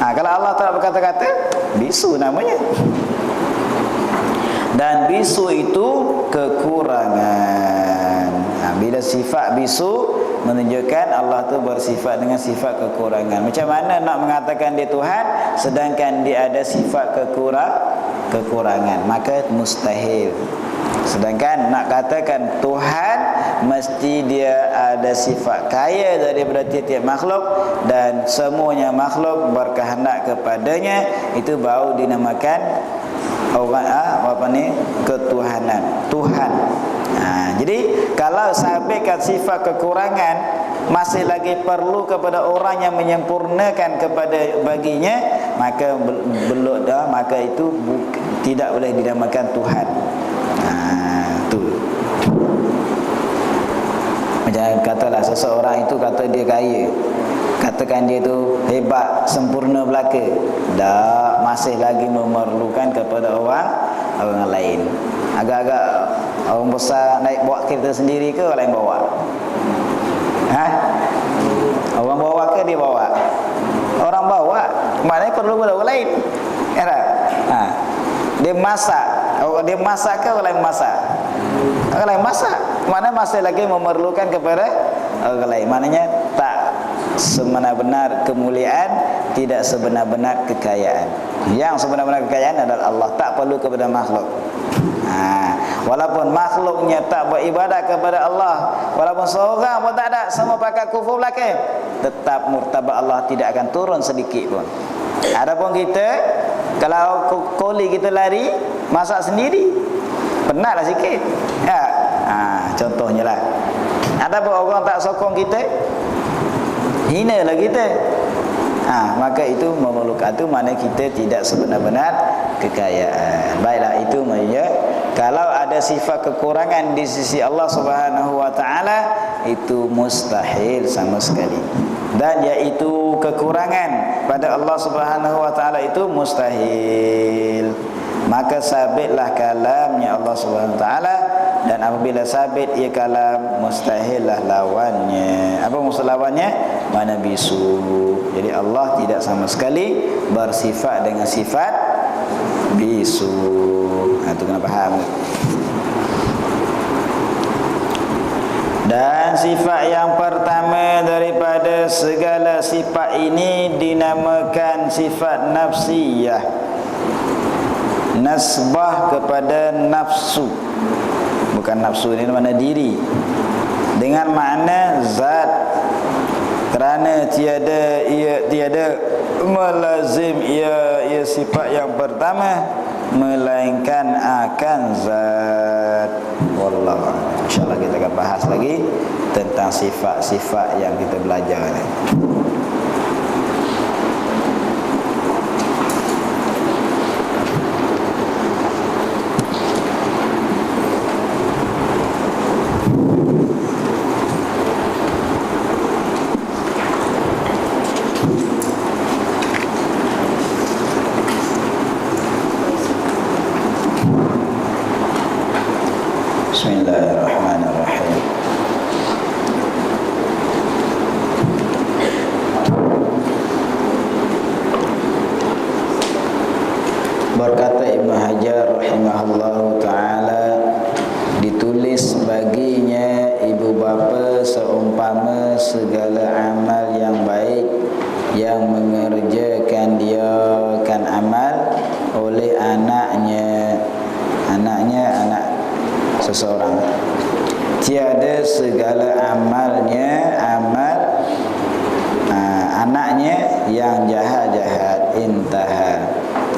Kalau Allah tak berkata-kata, bisu namanya. Dan bisu itu kekurangan. Bila sifat bisu menunjukkan Allah tu bersifat dengan sifat kekurangan. Macam mana nak mengatakan dia Tuhan sedangkan dia ada sifat kekurangan? Maka mustahil. Sedangkan nak katakan Tuhan mesti dia ada sifat kaya daripada tiap-tiap makhluk dan semuanya makhluk berkehendak kepadanya, itu baru dinamakan ketuhanan, Tuhan. Jadi kalau sabitkan sifat kekurangan masih lagi perlu kepada orang yang menyempurnakan kepada baginya, maka belum dah, maka itu tidak boleh dinamakan Tuhan. Tu. Macam katalah seseorang itu kata dia kaya, katakan dia tu hebat, sempurna belaka, dah masih lagi memerlukan kepada orang lain. Agak-agak orang besar naik bawa kereta sendiri ke orang lain bawa? Orang bawa ke dia bawa? Orang bawa, maknanya perlu kepada orang lain. Dia masak ke orang lain masak? Orang lain masak, maknanya masih lagi memerlukan kepada orang lain. Maknanya tak sebenar-benar kemuliaan, tidak sebenar-benar kekayaan. Yang sebenar-benar kekayaan adalah Allah, tak perlu kepada makhluk. Walaupun makhluknya tak beribadat kepada Allah, walaupun seorang pun tak ada, semua pakai kufur belaka, tetap murtabat Allah tidak akan turun sedikit pun. Adapun kita, kalau koli kita lari, masak sendiri, penatlah sikit. Contohnya lah. Adapun orang tak sokong kita, hinalah kita. Maka itu memerlukan itu mana kita tidak sebenar-benar kekayaan. Baiklah, itu maksudnya kalau ada sifat kekurangan di sisi Allah Subhanahu wa taala itu mustahil sama sekali. Dan yaitu kekurangan pada Allah Subhanahu wa taala itu mustahil. Maka sabitlah kalamnya Allah Subhanahu wa taala, dan apabila sabit ia kalam, mustahillah lawannya. Apa maksud lawannya? Mana bisu. Jadi Allah tidak sama sekali bersifat dengan sifat bisu. Itu kena faham. Dan sifat yang pertama daripada segala sifat ini dinamakan sifat nafsiyah, nasbah kepada nafsu. Bukan nafsu ini mana diri, dengan makna zat, kerana tiada melazim ia sifat yang pertama melainkan akan zat. Wallah, insyaAllah kita akan bahas lagi tentang sifat-sifat yang kita belajar ni. Bismillahirrahmanirrahim. Berkata Ibn Hajar rahimahullahu ta'ala, ditulis baginya ibu bapa seumpama segala amal yang baik yang mengerjakan dia kan amal oleh anaknya anak seseorang. Tiada segala amalnya amal anaknya yang jahat-jahat. Intaha.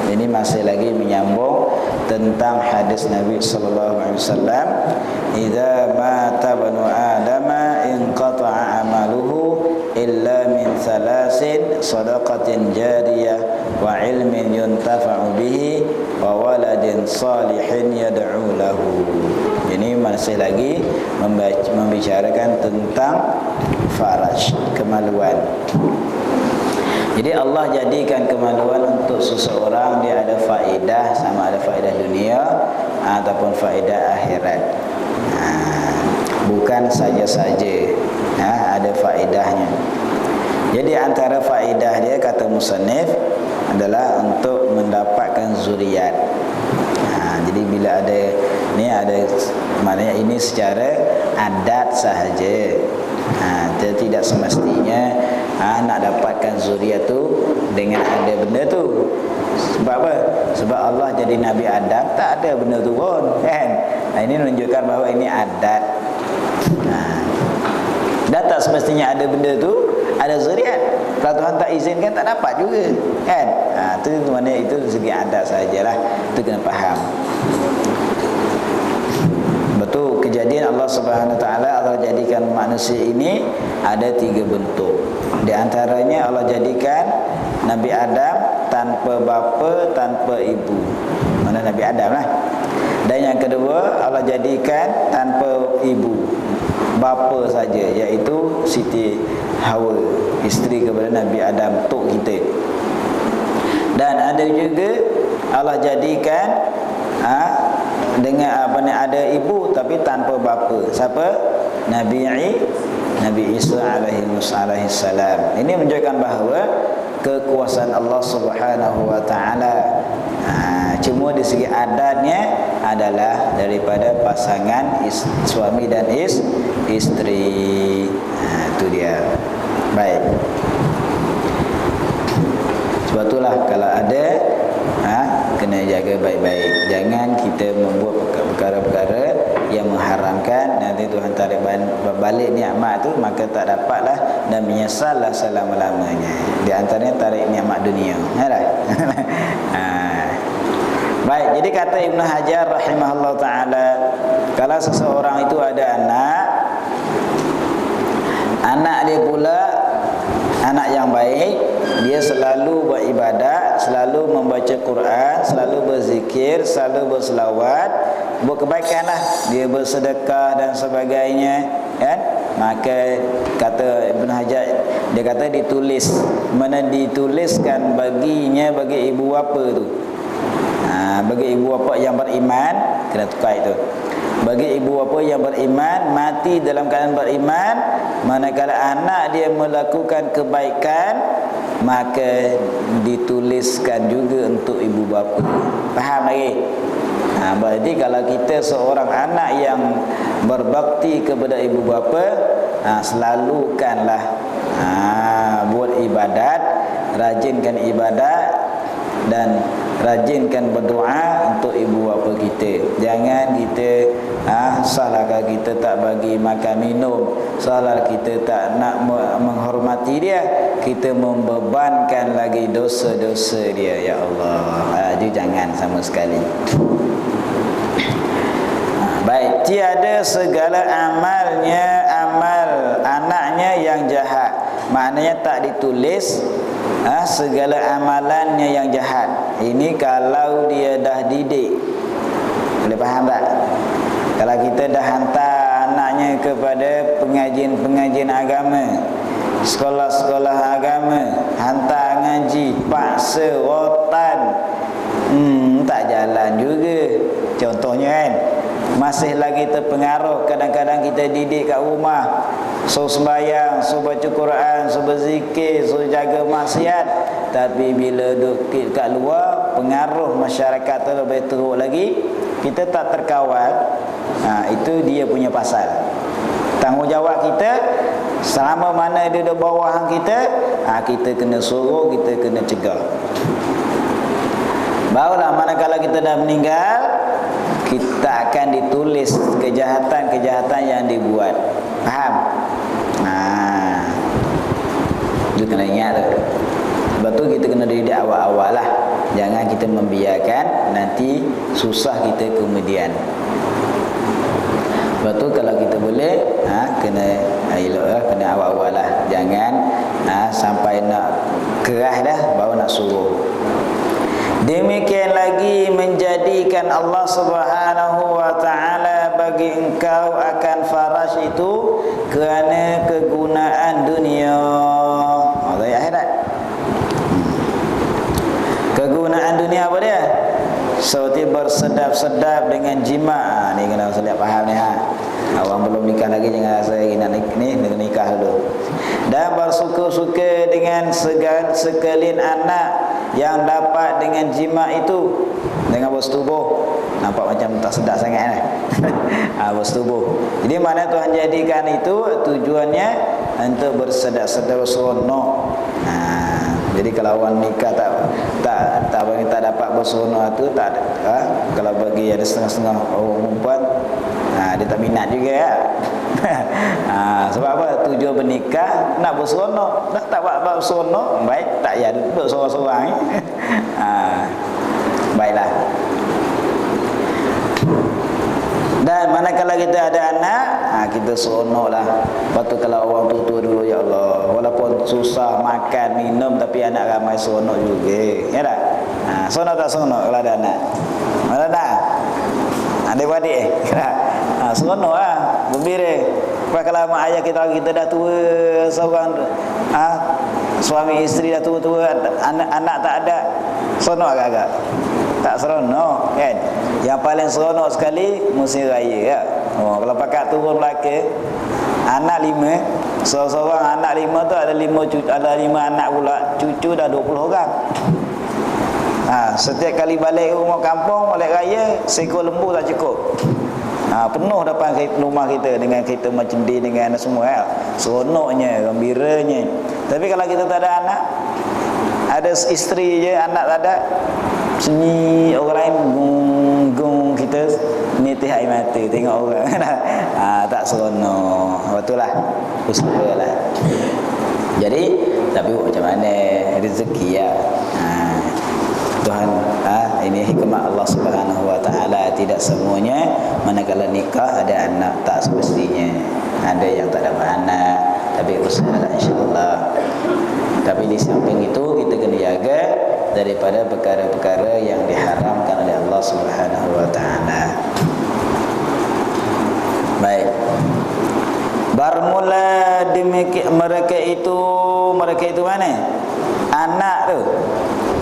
Ini masih lagi menyambung tentang hadis Nabi sallallahu alaihi wasallam, idza mata banu adama inqata'a amaluhu illa min salasin, sadaqatin jariyah wa ilmin yuntafa'u bihi wa waladin salihin yad'u lahu. Ini masih lagi membicarakan tentang faraj, kemaluan. Jadi Allah jadikan kemaluan untuk seseorang, dia ada faedah, sama ada faedah dunia ataupun faedah akhirat. Bukan saja-saja, ada faedahnya. Jadi antara faedah dia, kata musannif, adalah untuk mendapatkan zuriat. Jadi bila ada ni, ada maknanya ini secara adat sahaja. Tidak semestinya nak dapatkan zuriat tu dengan ada benda tu. Sebab apa? Sebab Allah jadi Nabi Adam tak ada benda tu pun, kan? Ini menunjukkan bahawa ini adat. Dan tak semestinya ada benda tu ada zuriat. Kalau Tuhan tak izinkan tak dapat juga, kan? Itu mana, itu segi adat sajalah. Itu kena faham. Betul, kejadian Allah Subhanahu Wa Taala, Allah jadikan manusia ini ada 3 bentuk. Di antaranya Allah jadikan Nabi Adam tanpa bapa, tanpa ibu. Mana Nabi Adam lah. Dan yang kedua, Allah jadikan tanpa ibu, bapa saja, iaitu Siti Hawa, isteri kepada Nabi Adam, tok kita. Dan ada juga Allah jadikan dengan ada ibu tapi tanpa bapa. Siapa? Nabi Isa alaihi salam. Ini menunjukkan bahawa kekuasaan Allah Subhanahu wa taala. Cuma di segi adatnya adalah daripada pasangan suami dan isteri. Itu dia. Baik. Sebab itulah kalau ada kena jaga baik-baik. Jangan kita membuat perkara-perkara yang mengharamkan, nanti Tuhan tarik balik nikmat tu, maka tak dapatlah dan menyesallah selama-lamanya. Di antaranya tarik nikmat dunia. Baik, jadi kata Ibn Hajar rahimahullah ta'ala, kalau seseorang itu ada anak dia pula Anak yang baik, dia selalu beribadat, selalu membaca Quran, selalu berzikir, selalu berselawat, buat kebaikan lah. Dia bersedekah dan sebagainya, kan? Maka kata Ibn Hajar, dia kata ditulis, mana dituliskan baginya, bagi ibu bapa tu. Bagi ibu bapa yang beriman, kena tukar itu. Bagi ibu bapa yang beriman, mati dalam keadaan beriman, manakala anak dia melakukan kebaikan, maka dituliskan juga untuk ibu bapa. Faham lagi? Berarti kalau kita seorang anak yang berbakti kepada ibu bapa, selalukanlah buat ibadat, rajinkan ibadat dan rajinkan berdoa untuk ibu bapa kita. Jangan kita salahkan kita tak bagi makan minum, salah kita tak nak menghormati dia, kita membebankan lagi dosa-dosa dia. Ya Allah, jadi jangan sama sekali. Baik, tiada segala amalnya amal anaknya yang jahat. Maknanya tak ditulis segala amalannya yang jahat. Ini kalau dia dah didik. Boleh faham tak? Kalau kita dah hantar anaknya kepada pengajian-pengajian agama, sekolah-sekolah agama, hantar ngaji, paksa, rotan, tak jalan juga. Contohnya kan, masih lagi terpengaruh. Kadang-kadang kita didik kat rumah, suruh sembahyang, suruh baca Quran, suruh berzikir, suruh jaga maksiat, tapi bila duduk kat luar, pengaruh masyarakat tu lebih teruk lagi, kita tak terkawal. Itu dia punya pasal. Tanggungjawab kita, selama mana dia di bawahan kita, kita kena suruh, kita kena cegah. Barulah manakala kita dah meninggal, kita akan ditulis kejahatan-kejahatan yang dibuat. Faham? Itu kena ingat tu. Sebab tu kita kena didik awal-awal lah. Jangan kita membiarkan nanti susah kita kemudian. Sebab tu kalau kita boleh kena elok, kena awal-awal lah. Jangan sampai nak keras dah baru nak suruh. Demikian lagi menjadikan Allah Subhanahu wa ta'ala bagi engkau akan faraj itu kerana kegunaan dunia. Dari akhirat. Kegunaan dunia apa dia? Seperti bersedap-sedap dengan jima. Ni kena lihat faham ni Awang belum nikah lagi jangan rasa nak nikah dulu. Dan bersuka-suka dengan sekalian anak yang dapat dengan jima itu, dengan bersetubuh. Nampak macam tak sedap sangat bersetubuh. Jadi mana Tuhan jadikan itu tujuannya untuk bersedap-sedap, seronok. Jadi kalau orang nikah tak dapat berseronok tu tak kalau bagi ada setengah-setengah orang perempuan, dia tak minat juga sebab apa? Tujuan bernikah nak berseronok. Dah tak buat berseronok, baik tak payah duduk seorang-seorang. Baiklah. Dan manakala kita ada anak, kita seronoklah. Lepas tu kalau orang tua-tua dulu, ya Allah, walaupun susah makan, minum, tapi anak ramai seronok juga. Ya tak? Seronok tak seronok kalau ada anak? Mana tak? Adik-adik seronok lah, gembira. Kalau mak ayah kita dah tua, seorang suami isteri dah tua-tua, anak tak ada, seronok agak-agak? Tak seronok kan? Yang paling seronok sekali musim raya ya. Kalau pakat turun belaka, anak 5, seorang anak 5 tu ada 5 anak pula, cucu dah 20 orang. Setiap kali balik rumah kampung, balik raya, seekor lembu tak cukup. Penuh depan rumah kita dengan kereta macam dia, dengan semua ya. Seronoknya, gembiranya. Tapi kalau kita tak ada anak, ada isteri je, anak tak ada, sunyi, orang lain gung kita nitih air mata tengok orang. Tak seronok. Betul lah, usahalah. Jadi tapi macam mana rezeki ya. Tuhan ini hikmah Allah Subhanahu wa taala. Tidak semuanya manakala nikah ada anak, tak semestinya. Ada yang tak dapat anak, tapi usahalah insya-Allah. Tapi di samping itu kita kena jaga daripada perkara-perkara yang diharamkan oleh Allah Subhanahu wa taala. Baik. Bermula demikian mereka itu mana? Anak tu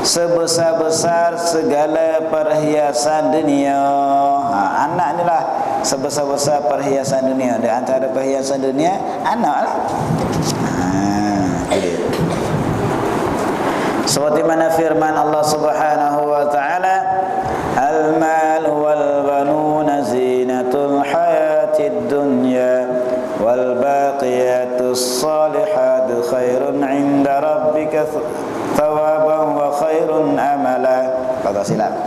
sebesar-besar segala perhiasan dunia. Anak inilah sebesar-besar perhiasan dunia. Di antara perhiasan dunia, anaklah. Seperti mana firman Allah Subhanahu wa taala, al-mal wal banuna zinatul hayatid dunya wal baqiyatus salihatu khairun 'inda rabbika thawaban wa khairun amala. Kata silap.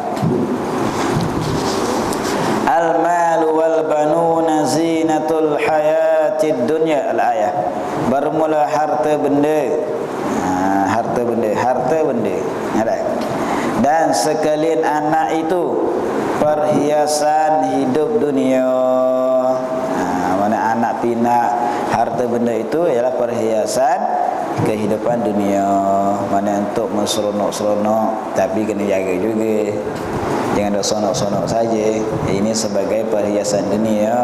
Al-mal wal banuna zinatul hayatid dunya, al-ayah. Bermula harta benda. Harta benda. Dan sekalian anak itu perhiasan hidup dunia. Mana anak pinak, harta benda itu ialah perhiasan kehidupan dunia. Mana untuk menseronok-seronok, tapi kena jaga juga. Jangan dok sonok-sonok saja. Ini sebagai perhiasan dunia.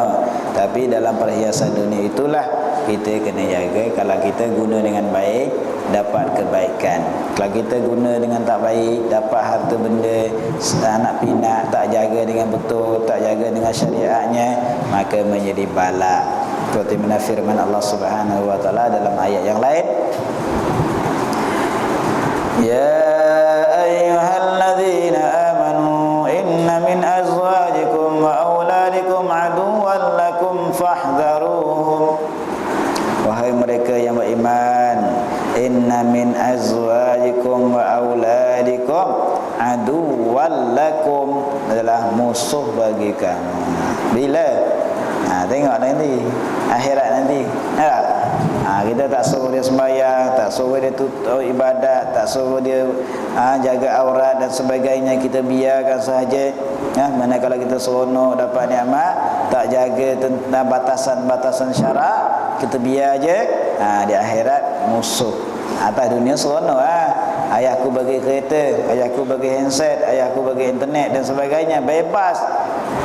Tapi dalam perhiasan dunia itulah kita kena jaga. Kalau kita guna dengan baik, dapat kebaikan. Kalau kita guna dengan tak baik, dapat harta benda, anak pinak, tak jaga dengan betul, tak jaga dengan syariatnya, maka menjadi bala. Seperti mana firman Allah Subhanahu wa taala dalam ayat yang lain, ya ayyuhalladzina amanu inna min azwajikum wa auladikum aduwwan lakum fahdharuhum. Wahai mereka yang beriman, inna min azwajikum wa auladikum aduwwan lakum, adalah musuh bagi kamu. Bila? Tengok nanti akhirat nanti. Kita tak suruh dia sembahyang, tak suruh dia ibadat, tak suruh dia jaga aurat dan sebagainya, kita biarkan sahaja. Manakala kita seronok dapat nikmat, tak jaga tentang batasan-batasan syarak, kita biar je. Di akhirat musuh. Atas dunia seronok. Ayahku bagi kereta, ayahku bagi handset, ayahku bagi internet dan sebagainya, bebas,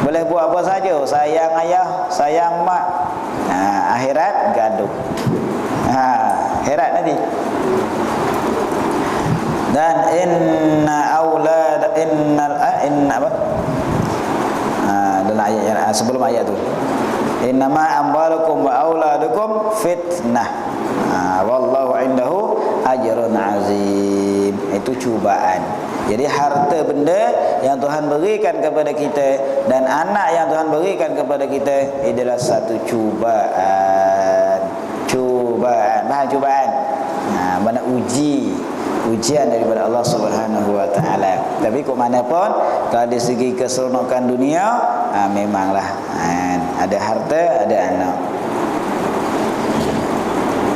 boleh buat apa saja. Sayang ayah, sayang mak. Akhirat gaduh. Akhirat nanti. Dan dalam ayat yang sebelum ayat tu, innama amwalukum wa auladukum fitnah, wallahu indahu ajrun azim. Itu cubaan. Jadi harta benda yang Tuhan berikan kepada kita dan anak yang Tuhan berikan kepada kita adalah satu cubaan. Cubaan. Mana ujian daripada Allah Subhanahu wa taala. Tapi kok mana pun, kalau dari segi keseronokan dunia, memanglah ada harta, ada anak.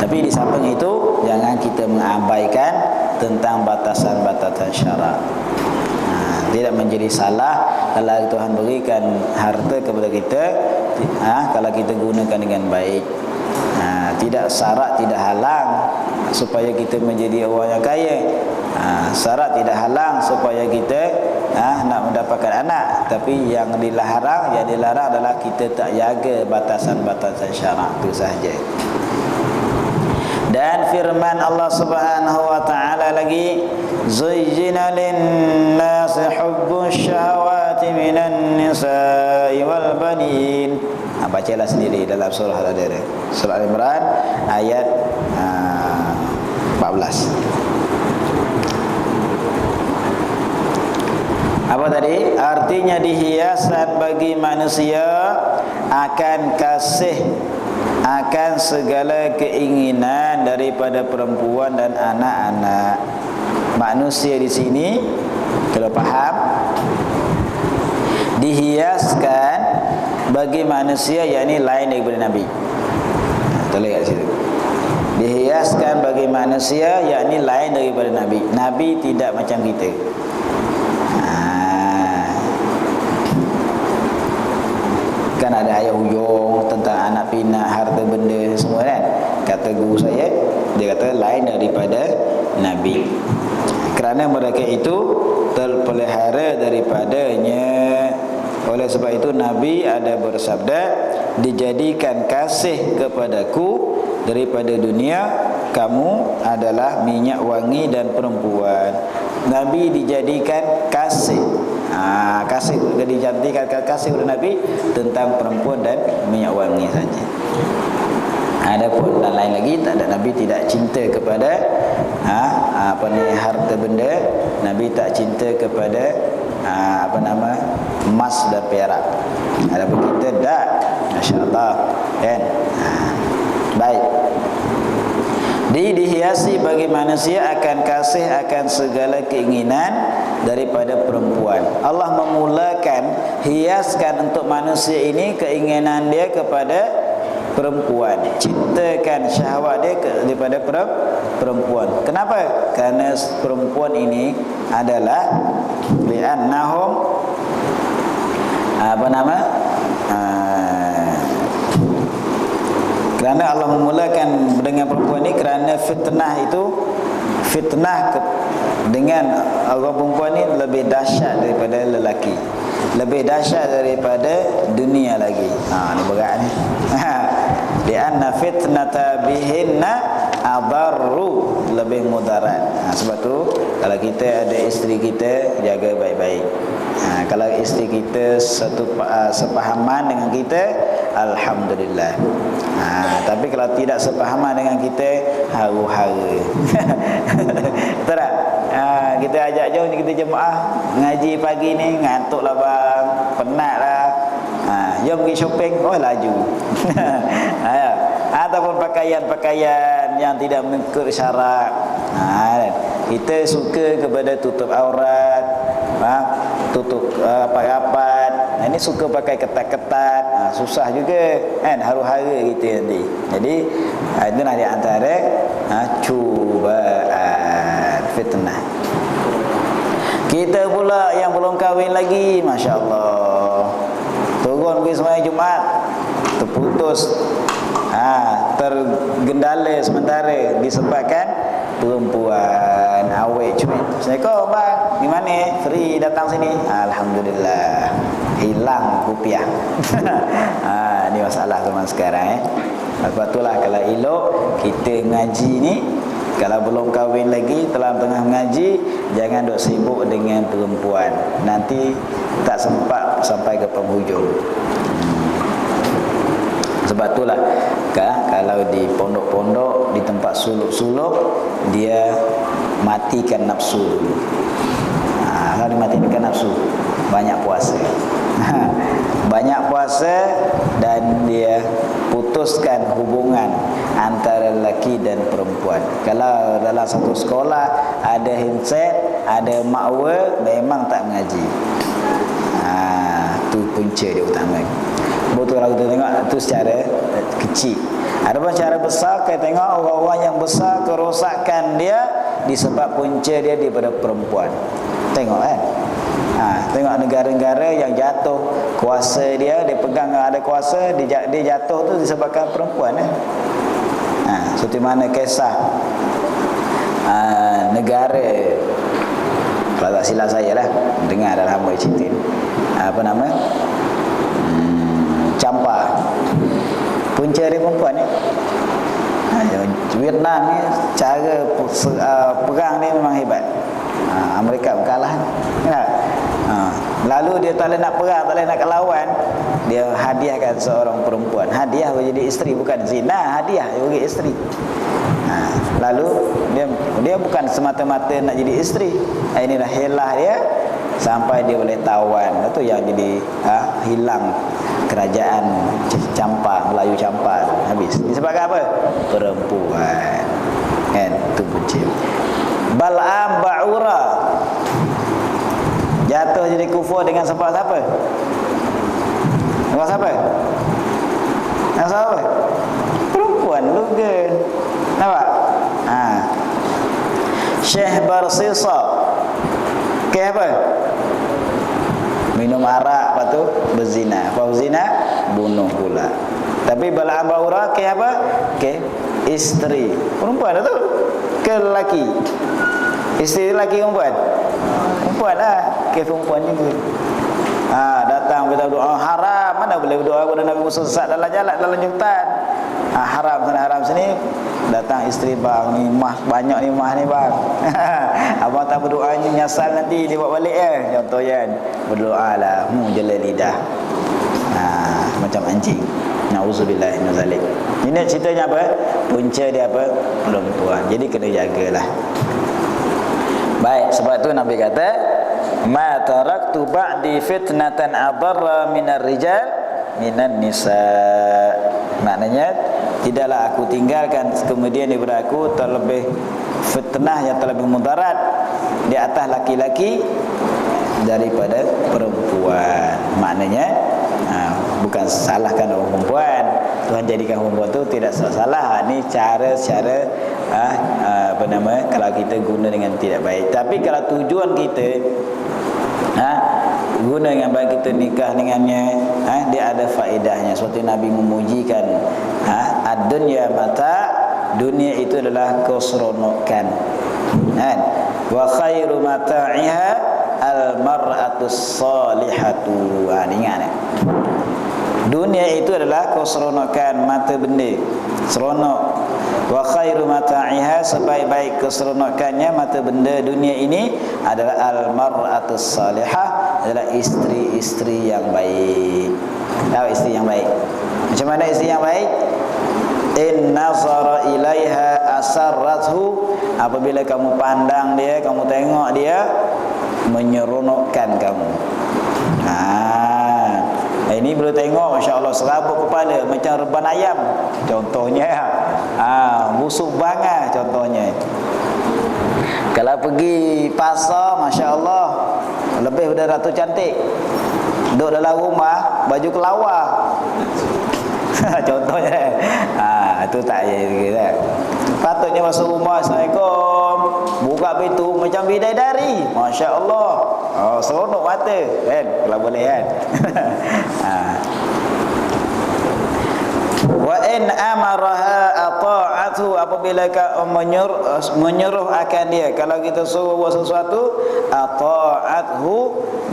Tapi di samping itu, jangan kita mengabaikan tentang batasan-batasan syarak. Tidak menjadi salah kalau Tuhan berikan harta kepada kita, kalau kita gunakan dengan baik. Tidak syarat, tidak halang supaya kita menjadi orang yang kaya. Syarat tidak halang supaya kita nak mendapatkan anak. Tapi yang dilarang adalah kita tak jaga batasan-batasan syarak itu sahaja. Dan firman Allah Subhanahu wa taala lagi, zuyyina lin-nasi hubbus syahawati minan nisa'i wal banin. Bacalah sendiri dalam surah Al-Adar, surah Al-Imran ayat 14. Apa tadi? Artinya dihiaskan bagi manusia akan kasih, akan segala keinginan daripada perempuan dan anak-anak. Manusia di sini, kalau faham, dihiaskan bagi manusia, yakni lain daripada Nabi. Terlihat kat situ. Dihiaskan bagi manusia, yakni lain daripada Nabi. Nabi tidak macam kita. Kan ada ayat hujung tentang anak pinak, harta benda semua kan. Kata kata guru saya, dia kata lain daripada Nabi. Kerana mereka itu terpelihara daripadanya. Oleh sebab itu Nabi ada bersabda, dijadikan kasih kepadaku daripada dunia, kamu adalah minyak wangi dan perempuan. Nabi dijadikan kasih. Kasih dijadikan kasih oleh Nabi tentang perempuan dan minyak wangi saja. Adapun dan lain lagi tak ada. Nabi tidak cinta kepada harta benda. Nabi tak cinta kepada emas dan perak. Adapun kita tak, masya-Allah, kan? Baik. Dihiasi bagi manusia akan kasih akan segala keinginan daripada perempuan. Allah memulakan hiaskan untuk manusia ini keinginan dia kepada perempuan, cintakan syahwat dia daripada perempuan. Kenapa? Kerana perempuan ini adalah li'annahum kerana Allah memulakan dengan perempuan ini kerana fitnah dengan orang perempuan ini lebih dahsyat daripada lelaki, lebih dahsyat daripada dunia lagi. Ni berat ni. Di anna fitnata bihinna adarru, lebih mudarat. Sebab tu kalau kita ada isteri kita, jaga baik-baik. Kalau isteri kita sepahaman dengan kita, alhamdulillah. Tapi kalau tidak sepahaman dengan kita, haru-hara. Betul tak? Kita ajak jom kita jemaah ngaji pagi ni, ngantuk lah bang, penat lah. Jom pergi shopping, laju. Ataupun pakaian-pakaian yang tidak mengikut syarat. Kita suka kepada tutup aurat, tutup rapat-rapat. Ini suka pakai ketat-ketat, susah juga kan, haru-hara kita nanti. Jadi itulah di antara cubaan fitnah. Kita pula yang belum kahwin lagi, masya-Allah, turun pergi sembahyang Jumaat, terputus, tergendala sementara disebabkan perempuan awet cuit. Assalamualaikum bang, di mana? Free datang sini. Alhamdulillah, hilang rupiah. Ni masalah zaman sekarang. Sebab itulah kalau elok kita ngaji ni, kalau belum kahwin lagi, tengah mengaji, jangan duk sibuk dengan perempuan. Nanti tak sempat sampai ke penghujung. Sebab itulah kalau di pondok-pondok, di tempat suluk-suluk, dia matikan nafsu dulu. Kalau dimatikan nafsu, banyak puasa. Banyak puasa dan dia putuskan hubungan antara lelaki dan perempuan. Kalau dalam satu sekolah ada handset, ada makwa, memang tak mengaji. Tu punca dia utama. Betul kalau kita tengok itu secara kecil. Adapun secara besar, kita tengok orang-orang yang besar, kerosakan dia disebab punca dia daripada perempuan. Tengok kan? Tengok negara-negara yang jatuh kuasa dia pegang ada kuasa, dia jatuh tu disebabkan perempuan. Seperti mana kisah negara, kalau tak silap saya lah, dengar dalam hamba cerita, Campa, punca dia perempuan ni. Vietnam ni cara perang ni memang hebat. Amerika kalah ni. Lalu dia tak boleh nak perang, tak boleh nak lawan, dia hadiahkan seorang perempuan. Hadiah jadi isteri, bukan zina, hadiah dia bagi isteri. Lalu dia bukan semata-mata nak jadi isteri. Inilah helah dia sampai dia boleh tawan. Itu yang jadi hilang kerajaan Campa, Melayu Campa habis. Disebabkan apa? Perempuan. Kan? Itu punca. Bal'am Ba'ura jatuh jadi kufur dengan sebab siapa? Dengan siapa? Dengan siapa? Perempuan juga. Nampak? Syekh Barsisa ke apa? Minum arak, lepas tu berzina. Apa berzina? Bunuh pula. Tapi Bal'am Ba'ura ke apa? Ke isteri. Perempuan tu ke lelaki? Isteri lelaki perempuan? Perempuan lah. Ke perempuan juga. Datang kita berdoa haram. Mana boleh berdoa kepada Nabi Musa sesat dalam jalan, dalam hutan. Haram sana, haram sini. Datang isteri, bang ni mah banyak ni mah ni bang. Abang tak berdoa ni nyasal nanti dia buat balik contohnya berdoa lah jela lidah. Macam anjing. Nauzubillah min zalik. Ini ceritanya apa? Punca dia apa? Perempuan. Jadi kena jagalah. Baik, sebab tu Nabi kata, ma taraktu ba'di fitnatan adarra minar rijal minan nisa. Maknanya tidaklah aku tinggalkan kemudian daripada aku terlebih fitnah yang terlebih mudarat di atas laki-laki daripada perempuan. Maknanya bukan salahkan orang perempuan, Tuhan jadikan perempuan tu tidak salah. Ini cara kalau kita guna dengan tidak baik. Tapi kalau tujuan kita guna dengan baik, kita nikah dengannya, dia ada faedahnya. Seperti Nabi memujikan ad-dunya mata, dunia itu adalah keseronokan. Wa khairu mata'iha al-mar'atus salihatu. Ingat dunia itu adalah keseronokan, mata benda seronok. Wa khairu mata'iha, sebaik-baik keseronokannya mata benda dunia ini adalah al-mar'atus salihah, adalah isteri-isteri yang baik. Tahu isteri yang baik? Macam mana isteri yang baik? In nazara ilaiha asarrathu, apabila kamu pandang dia, kamu tengok dia, menyeronokkan kamu. Ini boleh tengok, Masya Allah, serabut kepala macam reban ayam contohnya. Busuk banget contohnya. Kalau pergi pasar, Masya Allah, lebih daripada Ratu Cantik. Duduk dalam rumah, baju kelawar. Contohnya. Itu tak ada. Patutnya masuk rumah, Assalamualaikum, buka pintu macam bidadari, Masya Allah. Seronok mata kan, kalau boleh kan. Wa in amaraha ata'athu, apabila menyuruh akan dia, kalau kita suruh buat sesuatu, ata'athu,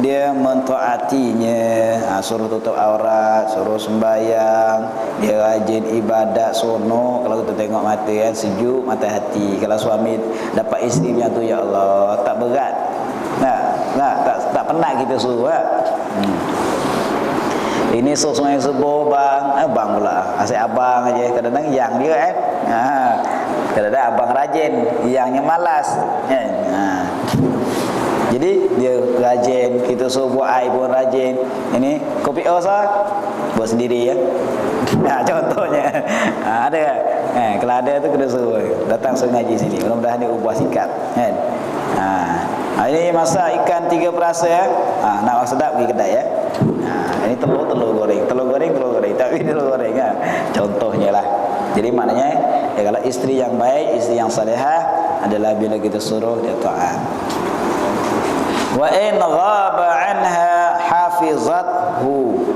dia mentaatinya. Suruh tutup aurat, suruh sembahyang, dia rajin ibadat, seronok. Kalau kita tengok mata kan, sejuk mata hati. Kalau suami dapat isteri macam tu, ya Allah, tak berat. Tak penat kita suruh. Ini sesuai sebuah bang pula. Asyik abang aja, kadang-kadang yang dia kan. Kadang-kadang abang rajin, yangnya malas. Jadi dia rajin, kita suruh buat air pun rajin. Ini kopi osa buat sendiri ya. Contohnya. Ada kan? Kalau ada tu kena suruh datang suruh ngaji sini. Mudah-mudahan dia ubah sikap kan. Ini masak ikan 3 perasa ya. Nak sedap pergi kedai ya. Ini telur goreng. Tapi telur goreng kan. Contohnya lah. Jadi maknanya kalau isteri yang baik, isteri yang salihah adalah bila kita suruh dia taat. Wa in ghaba anha hafizathu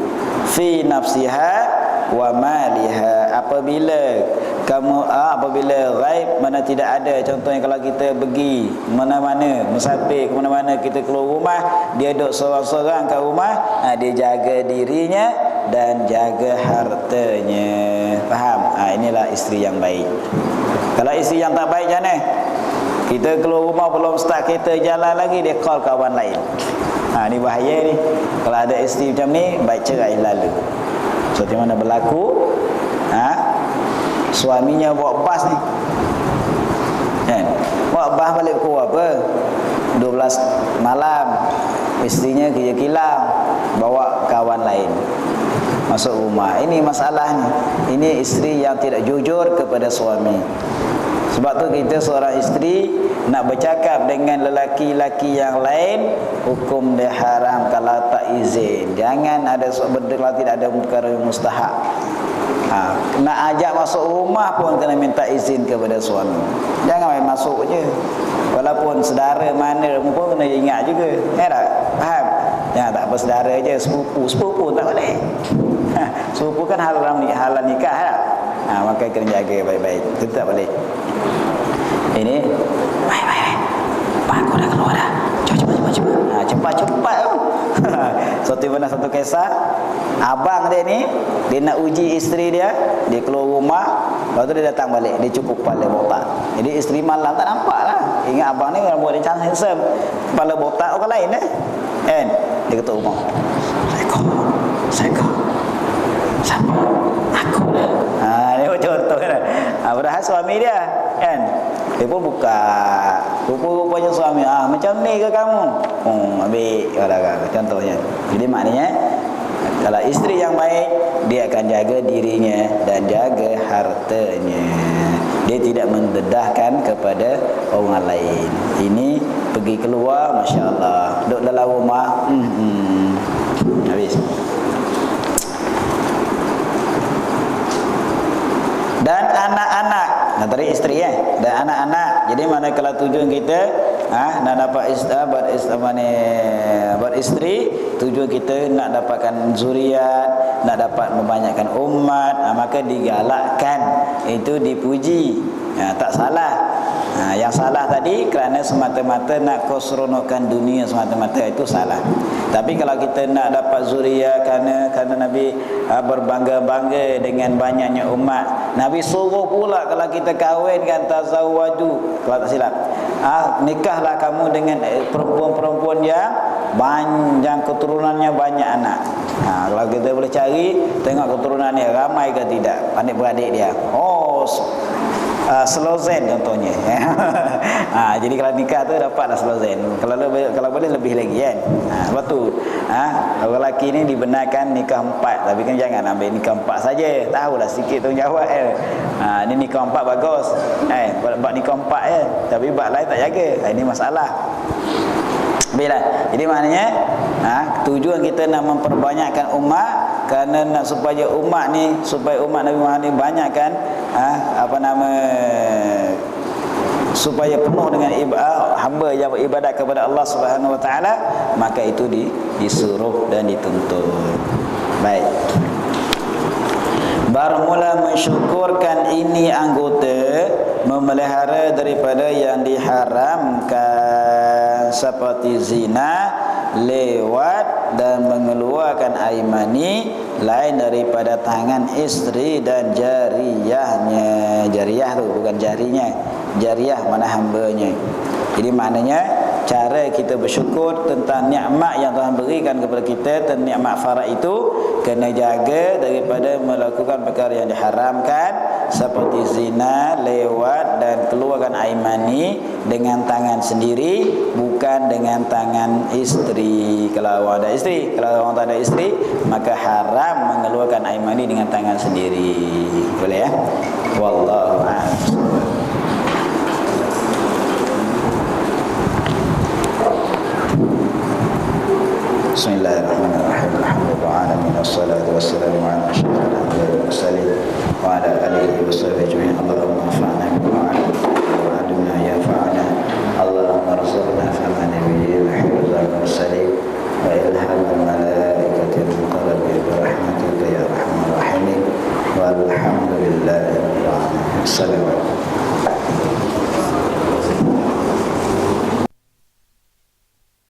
fi nafsiha wa maliha. Apabila ghaib, mana tidak ada. Contohnya kalau kita pergi mana-mana, musafir ke mana-mana, kita keluar rumah, dia duduk seorang-seorang kat rumah, dia jaga dirinya dan jaga hartanya. Faham? Inilah isteri yang baik. Kalau isteri yang tak baik macam mana? Kita keluar rumah belum start kereta jalan lagi, dia call kawan lain. Ni bahaya ni. Kalau ada isteri macam ni, baik cerai lalu. Seperti mana berlaku, suaminya bawa bas ni kan? Bawa bas balik pukul apa? 12 malam. Isterinya kerja kilang, bawa kawan lain masuk rumah. Ini masalahnya. Ini isteri yang tidak jujur kepada suami. Sebab tu kita seorang isteri nak bercakap dengan lelaki-lelaki yang lain, hukum dia haram kalau tak izin. Jangan ada benda kalau tidak ada perkara yang mustahak. Nak ajak masuk rumah pun kena minta izin kepada suami. Jangan main masuk je. Walaupun saudara mana pun kena ingat juga. Tak? Faham? Jangan tak apa saudara je, sepupu tak boleh. Sepupu kan halal nikah lah. Maka kena jaga baik-baik. Itu tak boleh. Ini baik. Pak, aku dah keluar dah. Cepat. Cepat. Satu kisah, abang dia ni, dia nak uji isteri dia keluar rumah, lepas tu dia datang balik, dia cukup kepala botak. Jadi isteri malam tak nampak lah. Ingat abang ni rambut dia cantik handsome, kepala botak orang lain kan? Dia ketuk rumah. Saya siapa? Aku lah. Ni contoh kan. Padahal suami dia kan, dia pun buka rupa-rupanya suami. Macam ni ke kamu? Ambil contohnya. Jadi maknanya kalau isteri yang baik, dia akan jaga dirinya dan jaga hartanya. Dia tidak mendedahkan kepada orang lain. Ini pergi keluar, Masya Allah, duduk dalam rumah, habis. Dan anak-anak, tadi isteri dan anak-anak. Jadi mana kalau tujuan kita nak dapat buat isteri, tujuan kita nak dapatkan zuriat, nak dapat membanyakkan umat, maka digalakkan, itu dipuji. Tak salah. Yang salah tadi kerana semata-mata nak keseronokan dunia semata-mata, itu salah. Tapi kalau kita nak dapat zuriat kerana Nabi berbangga-bangga dengan banyaknya umat, Nabi suruh pula kalau kita kahwinkan tazawwaju, kalau tak silap, nikahlah kamu dengan perempuan-perempuan yang keturunannya banyak anak. Kalau kita boleh cari, tengok keturunannya ramai ke tidak, adik-beradik dia. Slow zen contohnya. Jadi kalau nikah tu dapatlah slow zen. Kalau boleh lebih lagi kan. Sebab tu orang lelaki ni dibenarkan nikah 4, tapi kan jangan ambil nikah 4 saja. Tahulah sikit tanggungjawab ni nikah 4 bagus. Buat nikah 4 tapi bab lain tak jaga. Ini masalah. Bila. Jadi maknanya tujuan kita nak memperbanyakkan umat, kerana nak supaya umat Nabi Muhammad ni banyakkan supaya penuh dengan hamba yang beribadat kepada Allah Subhanahu Wa Taala, maka itu disuruh dan dituntut. Baik. Bermula mensyukurkan ini anggota, memelihara daripada yang diharamkan seperti zina, lewat dan mengeluarkan air mani lain daripada tangan isteri dan jariyahnya. Jariyah tu bukan jarinya, jariyah mana hambanya. Jadi maknanya cara kita bersyukur tentang nikmat yang Tuhan berikan kepada kita, dan nikmat farah itu kena jaga daripada melakukan perkara yang diharamkan seperti zina, lewat dan keluarkan air mani dengan tangan sendiri, bukan dengan tangan isteri. Kalau orang ada isteri, kalau orang tak ada isteri, maka haram mengeluarkan air mani dengan tangan sendiri. Boleh Wallahu a'lam. Bismillahirrahmanirrahim. Alhamdulillahirabbil wassalatu wassalamu ala asyrafil anbiya'i wal mursalin wa ala alihi washabihi ajma'in. Allahumma anfa'na bima 'allamtana wa 'allimna yanfa'una. Allahumma arzuqna fahma nabiyil hirzal mursalin wa ilhamul malaikatil muqarrabin bi rahmatika ya arhamar rahimin. Walhamdulillahi rabbil alamin. Assalamualaikum.